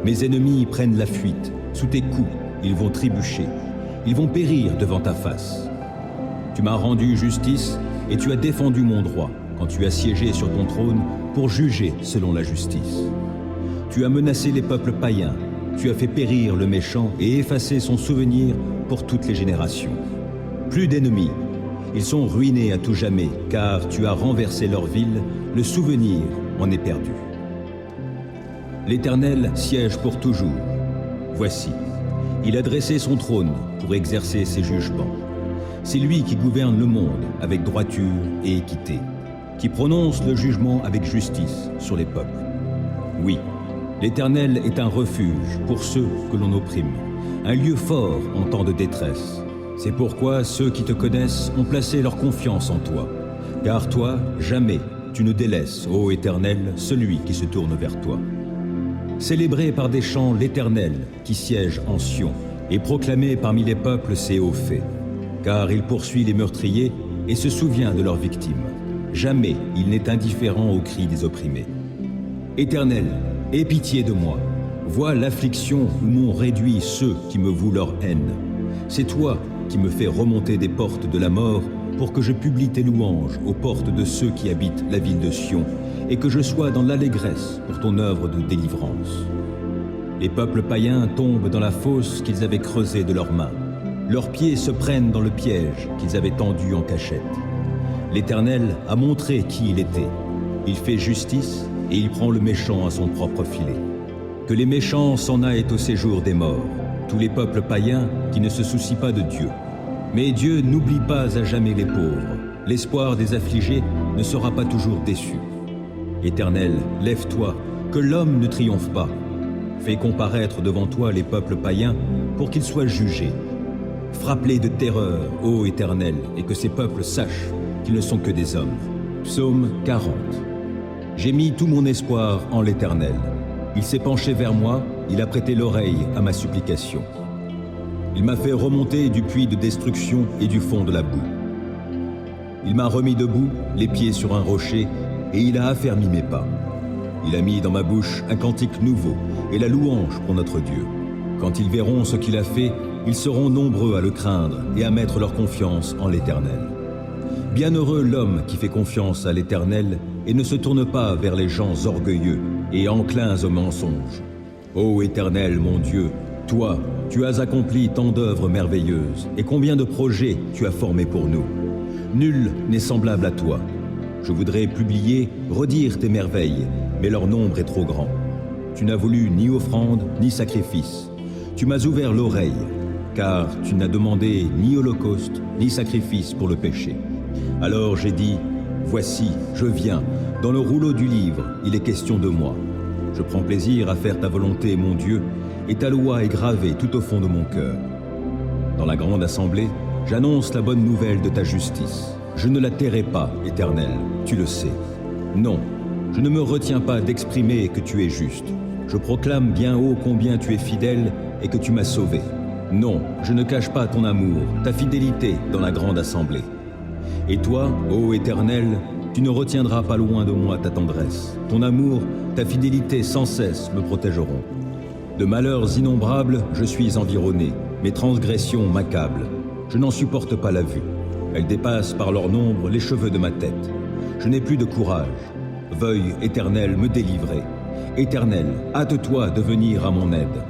Mes ennemis prennent la fuite. Sous tes coups, ils vont trébucher. Ils vont périr devant ta face. Tu m'as rendu justice et tu as défendu mon droit quand tu as siégé sur ton trône pour juger selon la justice. Tu as menacé les peuples païens, tu as fait périr le méchant et effacé son souvenir pour toutes les générations. Plus d'ennemis, ils sont ruinés à tout jamais, car tu as renversé leur ville, le souvenir en est perdu. L'Éternel siège pour toujours. Voici, il a dressé son trône pour exercer ses jugements. C'est lui qui gouverne le monde avec droiture et équité, qui prononce le jugement avec justice sur les peuples. Oui, l'Éternel est un refuge pour ceux que l'on opprime, un lieu fort en temps de détresse. C'est pourquoi ceux qui te connaissent ont placé leur confiance en toi. Car toi, jamais tu ne délaisses, ô Éternel, celui qui se tourne vers toi. Célébrez par des chants l'Éternel qui siège en Sion, et proclamez parmi les peuples ses hauts faits. Car il poursuit les meurtriers et se souvient de leurs victimes. Jamais il n'est indifférent aux cris des opprimés. Éternel, aie pitié de moi. Vois l'affliction où m'ont réduit ceux qui me vouent leur haine. C'est toi qui me fais remonter des portes de la mort pour que je publie tes louanges aux portes de ceux qui habitent la ville de Sion et que je sois dans l'allégresse pour ton œuvre de délivrance. Les peuples païens tombent dans la fosse qu'ils avaient creusée de leurs mains. Leurs pieds se prennent dans le piège qu'ils avaient tendu en cachette. L'Éternel a montré qui il était. Il fait justice et il prend le méchant à son propre filet. Que les méchants s'en aillent au séjour des morts, tous les peuples païens qui ne se soucient pas de Dieu. Mais Dieu n'oublie pas à jamais les pauvres. L'espoir des affligés ne sera pas toujours déçu. Éternel, lève-toi, que l'homme ne triomphe pas. Fais comparaître devant toi les peuples païens pour qu'ils soient jugés. Frappe-les de terreur, ô Éternel, et que ces peuples sachent qu'ils ne sont que des hommes. Psaume 40. J'ai mis tout mon espoir en l'Éternel. Il s'est penché vers moi, il a prêté l'oreille à ma supplication. Il m'a fait remonter du puits de destruction et du fond de la boue. Il m'a remis debout, les pieds sur un rocher, et il a affermi mes pas. Il a mis dans ma bouche un cantique nouveau et la louange pour notre Dieu. Quand ils verront ce qu'il a fait, ils seront nombreux à le craindre et à mettre leur confiance en l'Éternel. Bienheureux l'homme qui fait confiance à l'Éternel et ne se tourne pas vers les gens orgueilleux et enclins au mensonge. Ô Éternel, mon Dieu, toi, tu as accompli tant d'œuvres merveilleuses et combien de projets tu as formés pour nous. Nul n'est semblable à toi. Je voudrais publier, redire tes merveilles, mais leur nombre est trop grand. Tu n'as voulu ni offrande, ni sacrifice. Tu m'as ouvert l'oreille, car tu n'as demandé ni holocauste, ni sacrifice pour le péché. Alors j'ai dit, voici, je viens, dans le rouleau du livre, il est question de moi. Je prends plaisir à faire ta volonté, mon Dieu, et ta loi est gravée tout au fond de mon cœur. Dans la grande assemblée, j'annonce la bonne nouvelle de ta justice. Je ne la tairai pas, Éternel, tu le sais. Non, je ne me retiens pas d'exprimer que tu es juste. Je proclame bien haut combien tu es fidèle et que tu m'as sauvé. Non, je ne cache pas ton amour, ta fidélité dans la grande assemblée. Et toi, ô Éternel, tu ne retiendras pas loin de moi ta tendresse. Ton amour, ta fidélité sans cesse me protégeront. De malheurs innombrables, je suis environné. Mes transgressions m'accablent. Je n'en supporte pas la vue. Elles dépassent par leur nombre les cheveux de ma tête. Je n'ai plus de courage. Veuille, Éternel, me délivrer. Éternel, hâte-toi de venir à mon aide.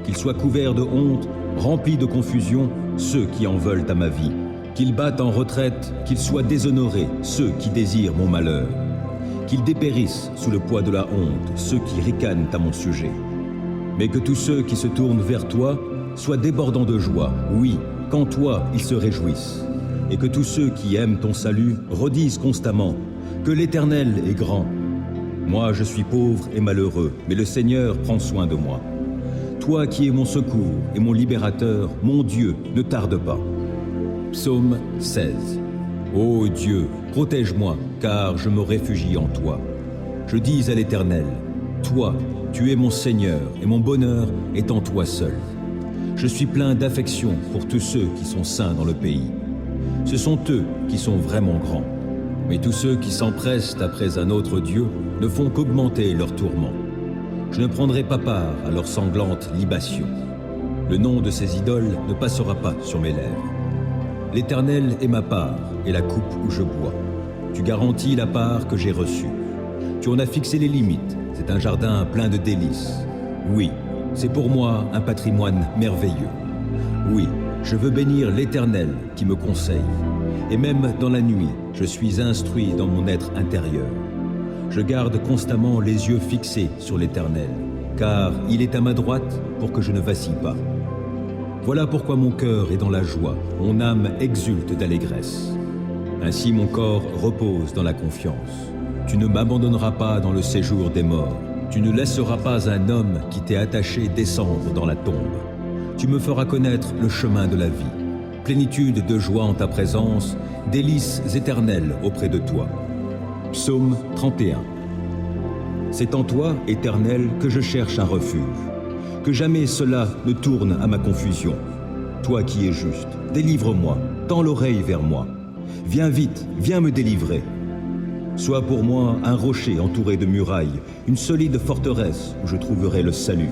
Qu'ils soient couverts de honte, remplis de confusion, ceux qui en veulent à ma vie. Qu'ils battent en retraite, qu'ils soient déshonorés, ceux qui désirent mon malheur. Qu'ils dépérissent sous le poids de la honte, ceux qui ricanent à mon sujet. Mais que tous ceux qui se tournent vers toi soient débordants de joie, oui, qu'en toi ils se réjouissent. Et que tous ceux qui aiment ton salut redisent constamment que l'Éternel est grand. Moi je suis pauvre et malheureux, mais le Seigneur prend soin de moi. Toi qui es mon secours et mon libérateur, mon Dieu, ne tarde pas. Psaume 16. Ô Dieu, protège-moi, car je me réfugie en toi. Je dis à l'Éternel, toi, tu es mon Seigneur, et mon bonheur est en toi seul. Je suis plein d'affection pour tous ceux qui sont saints dans le pays. Ce sont eux qui sont vraiment grands. Mais tous ceux qui s'empressent après un autre Dieu ne font qu'augmenter leurs tourments. Je ne prendrai pas part à leurs sanglantes libations. Le nom de ces idoles ne passera pas sur mes lèvres. L'Éternel est ma part et la coupe où je bois. Tu garantis la part que j'ai reçue. Tu en as fixé les limites. C'est un jardin plein de délices. Oui, c'est pour moi un patrimoine merveilleux. Oui, je veux bénir l'Éternel qui me conseille. Et même dans la nuit, je suis instruit dans mon être intérieur. Je garde constamment les yeux fixés sur l'Éternel, car il est à ma droite pour que je ne vacille pas. Voilà pourquoi mon cœur est dans la joie, mon âme exulte d'allégresse. Ainsi mon corps repose dans la confiance. Tu ne m'abandonneras pas dans le séjour des morts. Tu ne laisseras pas un homme qui t'est attaché descendre dans la tombe. Tu me feras connaître le chemin de la vie. Plénitude de joie en ta présence, délices éternelles auprès de toi. Psaume 31. C'est en toi, Éternel, que je cherche un refuge. Que jamais cela ne tourne à ma confusion. Toi qui es juste, délivre-moi, tends l'oreille vers moi. Viens vite, viens me délivrer. Sois pour moi un rocher entouré de murailles, une solide forteresse où je trouverai le salut.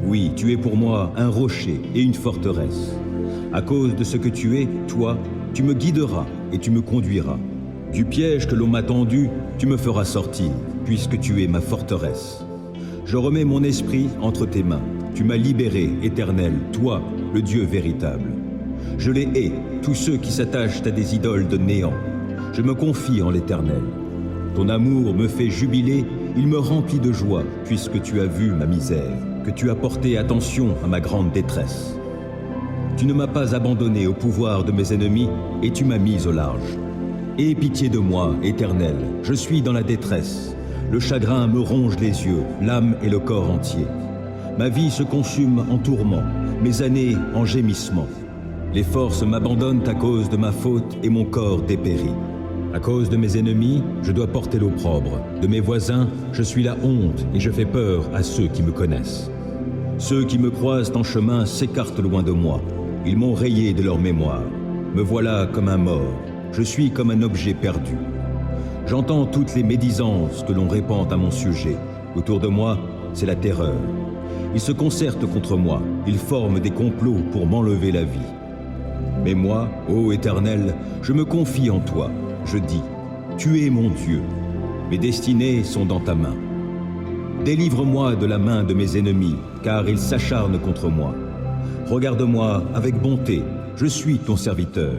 Oui, tu es pour moi un rocher et une forteresse. À cause de ce que tu es, toi, tu me guideras et tu me conduiras. Du piège que l'on m'a tendu, tu me feras sortir, puisque tu es ma forteresse. Je remets mon esprit entre tes mains. Tu m'as libéré, Éternel, toi, le Dieu véritable. Je les hais, tous ceux qui s'attachent à des idoles de néant. Je me confie en l'Éternel. Ton amour me fait jubiler, il me remplit de joie, puisque tu as vu ma misère, que tu as porté attention à ma grande détresse. Tu ne m'as pas abandonné au pouvoir de mes ennemis, et tu m'as mis au large. Aie pitié de moi, Éternel, je suis dans la détresse. Le chagrin me ronge les yeux, l'âme et le corps entier. Ma vie se consume en tourments, mes années en gémissements. Les forces m'abandonnent à cause de ma faute et mon corps dépérit. À cause de mes ennemis, je dois porter l'opprobre. De mes voisins, je suis la honte et je fais peur à ceux qui me connaissent. Ceux qui me croisent en chemin s'écartent loin de moi. Ils m'ont rayé de leur mémoire. Me voilà comme un mort. Je suis comme un objet perdu. J'entends toutes les médisances que l'on répand à mon sujet. Autour de moi, c'est la terreur. Ils se concertent contre moi. Ils forment des complots pour m'enlever la vie. Mais moi, ô Éternel, je me confie en toi. Je dis, tu es mon Dieu. Mes destinées sont dans ta main. Délivre-moi de la main de mes ennemis, car ils s'acharnent contre moi. Regarde-moi avec bonté, je suis ton serviteur.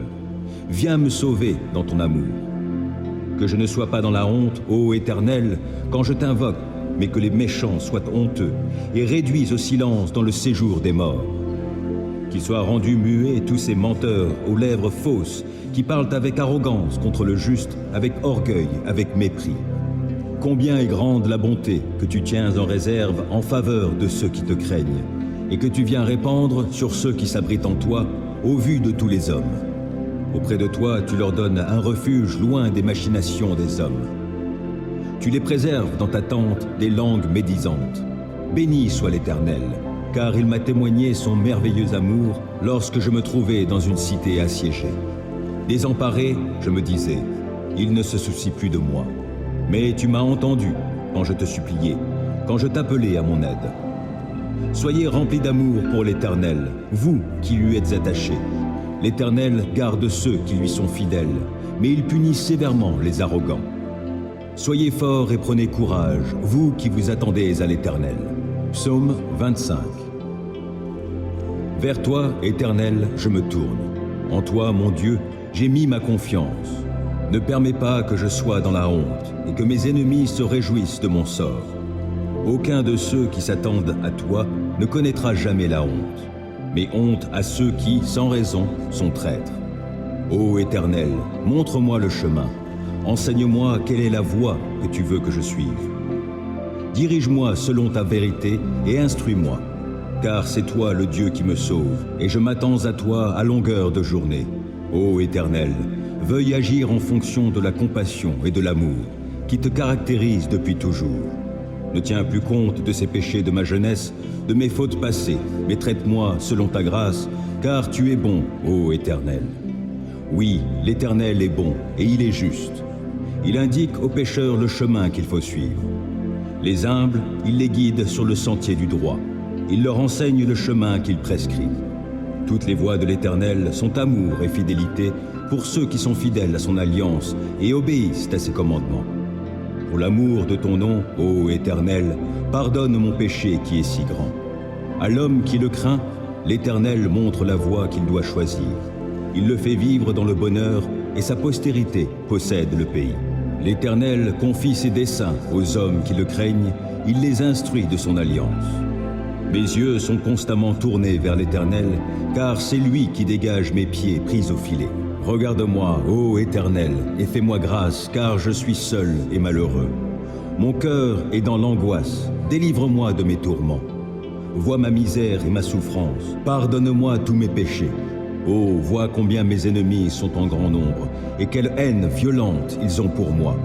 Viens me sauver dans ton amour. Que je ne sois pas dans la honte, ô Éternel, quand je t'invoque, mais que les méchants soient honteux et réduits au silence dans le séjour des morts. Qu'ils soient rendus muets tous ces menteurs aux lèvres fausses qui parlent avec arrogance contre le juste, avec orgueil, avec mépris. Combien est grande la bonté que tu tiens en réserve en faveur de ceux qui te craignent et que tu viens répandre sur ceux qui s'abritent en toi au vu de tous les hommes. Auprès de toi, tu leur donnes un refuge loin des machinations des hommes. Tu les préserves dans ta tente des langues médisantes. Béni soit l'Éternel, car il m'a témoigné son merveilleux amour lorsque je me trouvais dans une cité assiégée. Désemparé, je me disais, il ne se soucie plus de moi. Mais tu m'as entendu quand je te suppliais, quand je t'appelais à mon aide. Soyez remplis d'amour pour l'Éternel, vous qui lui êtes attachés. L'Éternel garde ceux qui lui sont fidèles, mais il punit sévèrement les arrogants. Soyez forts et prenez courage, vous qui vous attendez à l'Éternel. Psaume 25. Vers toi, Éternel, je me tourne. En toi, mon Dieu, j'ai mis ma confiance. Ne permets pas que je sois dans la honte et que mes ennemis se réjouissent de mon sort. Aucun de ceux qui s'attendent à toi ne connaîtra jamais la honte, mais honte à ceux qui, sans raison, sont traîtres. Ô Éternel, montre-moi le chemin. Enseigne-moi quelle est la voie que tu veux que je suive. Dirige-moi selon ta vérité et instruis-moi, car c'est toi le Dieu qui me sauve, et je m'attends à toi à longueur de journée. Ô Éternel, veuille agir en fonction de la compassion et de l'amour qui te caractérisent depuis toujours. Ne tiens plus compte de ces péchés de ma jeunesse, de mes fautes passées, mais traite-moi selon ta grâce, car tu es bon, ô Éternel. Oui, l'Éternel est bon et il est juste. Il indique aux pécheurs le chemin qu'il faut suivre. Les humbles, il les guide sur le sentier du droit. Il leur enseigne le chemin qu'il prescrit. Toutes les voies de l'Éternel sont amour et fidélité pour ceux qui sont fidèles à son alliance et obéissent à ses commandements. Pour l'amour de ton nom, ô Éternel, pardonne mon péché qui est si grand. À l'homme qui le craint, l'Éternel montre la voie qu'il doit choisir. Il le fait vivre dans le bonheur et sa postérité possède le pays. L'Éternel confie ses desseins aux hommes qui le craignent, il les instruit de son alliance. Mes yeux sont constamment tournés vers l'Éternel, car c'est lui qui dégage mes pieds pris au filet. Regarde-moi, ô Éternel, et fais-moi grâce, car je suis seul et malheureux. Mon cœur est dans l'angoisse, délivre-moi de mes tourments. Vois ma misère et ma souffrance, pardonne-moi tous mes péchés. Oh, vois combien mes ennemis sont en grand nombre, et quelle haine violente ils ont pour moi.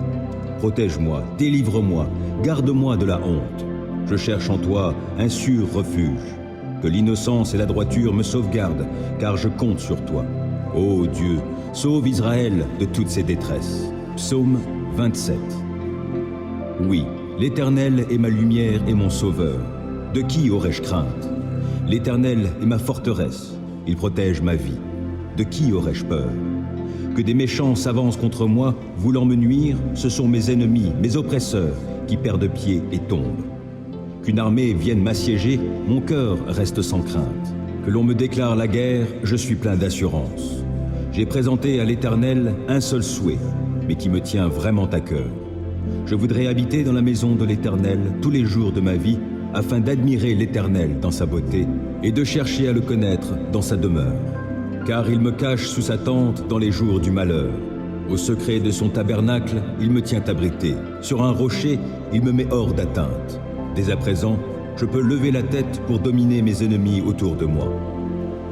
Protège-moi, délivre-moi, garde-moi de la honte. Je cherche en toi un sûr refuge. Que l'innocence et la droiture me sauvegardent, car je compte sur toi. Ô Dieu, sauve Israël de toutes ses détresses. Psaume 27. Oui, l'Éternel est ma lumière et mon sauveur. De qui aurais-je crainte? L'Éternel est ma forteresse. Il protège ma vie. De qui aurais-je peur? Que des méchants s'avancent contre moi, voulant me nuire, ce sont mes ennemis, mes oppresseurs, qui perdent pied et tombent. Qu'une armée vienne m'assiéger, mon cœur reste sans crainte. Que l'on me déclare la guerre, je suis plein d'assurance. J'ai présenté à l'Éternel un seul souhait, mais qui me tient vraiment à cœur. Je voudrais habiter dans la maison de l'Éternel tous les jours de ma vie, afin d'admirer l'Éternel dans sa beauté et de chercher à le connaître dans sa demeure. Car il me cache sous sa tente dans les jours du malheur. Au secret de son tabernacle, il me tient abrité. Sur un rocher, il me met hors d'atteinte. Dès à présent, je peux lever la tête pour dominer mes ennemis autour de moi.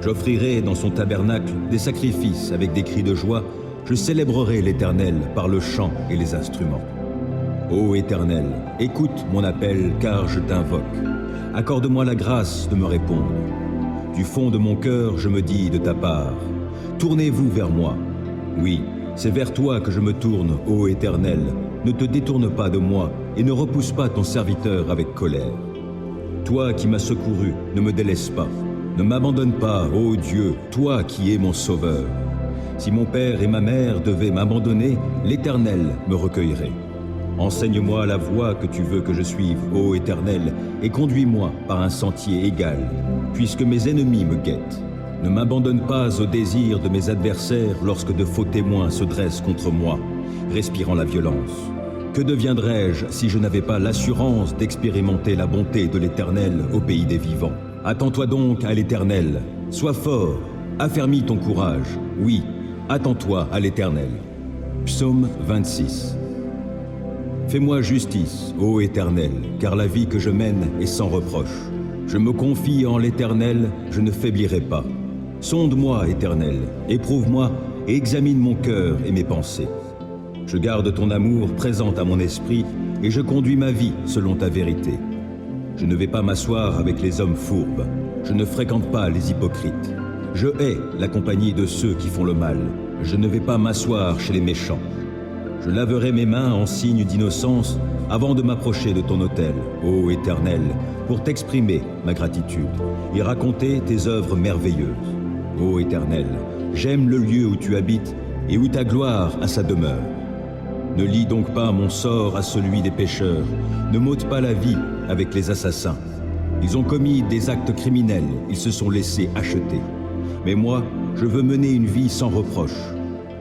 J'offrirai dans son tabernacle des sacrifices avec des cris de joie. Je célébrerai l'Éternel par le chant et les instruments. Ô Éternel, écoute mon appel car je t'invoque. Accorde-moi la grâce de me répondre. Du fond de mon cœur, je me dis de ta part, tournez-vous vers moi. Oui, c'est vers toi que je me tourne, ô Éternel. Ne te détourne pas de moi et ne repousse pas ton serviteur avec colère. Toi qui m'as secouru, ne me délaisse pas. Ne m'abandonne pas, ô Dieu, toi qui es mon sauveur. Si mon père et ma mère devaient m'abandonner, l'Éternel me recueillerait. Enseigne-moi la voie que tu veux que je suive, ô Éternel, et conduis-moi par un sentier égal, puisque mes ennemis me guettent. Ne m'abandonne pas au désir de mes adversaires lorsque de faux témoins se dressent contre moi, respirant la violence. Que deviendrais-je si je n'avais pas l'assurance d'expérimenter la bonté de l'Éternel au pays des vivants? Attends-toi donc à l'Éternel, sois fort, affermis ton courage, oui, attends-toi à l'Éternel. Psaume 26. Fais-moi justice, ô Éternel, car la vie que je mène est sans reproche. Je me confie en l'Éternel, je ne faiblirai pas. Sonde-moi, Éternel, éprouve-moi et examine mon cœur et mes pensées. Je garde ton amour présent à mon esprit et je conduis ma vie selon ta vérité. Je ne vais pas m'asseoir avec les hommes fourbes, je ne fréquente pas les hypocrites. Je hais la compagnie de ceux qui font le mal, je ne vais pas m'asseoir chez les méchants. Je laverai mes mains en signe d'innocence avant de m'approcher de ton autel, ô Éternel, pour t'exprimer ma gratitude et raconter tes œuvres merveilleuses. Ô Éternel, j'aime le lieu où tu habites et où ta gloire a sa demeure. Ne lie donc pas mon sort à celui des pécheurs, ne m'ôte pas la vie avec les assassins. Ils ont commis des actes criminels, ils se sont laissés acheter. Mais moi, je veux mener une vie sans reproche.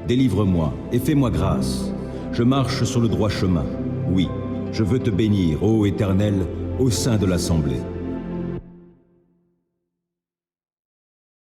Délivre-moi et fais-moi grâce. Je marche sur le droit chemin. Oui, je veux te bénir, ô Éternel, au sein de l'assemblée.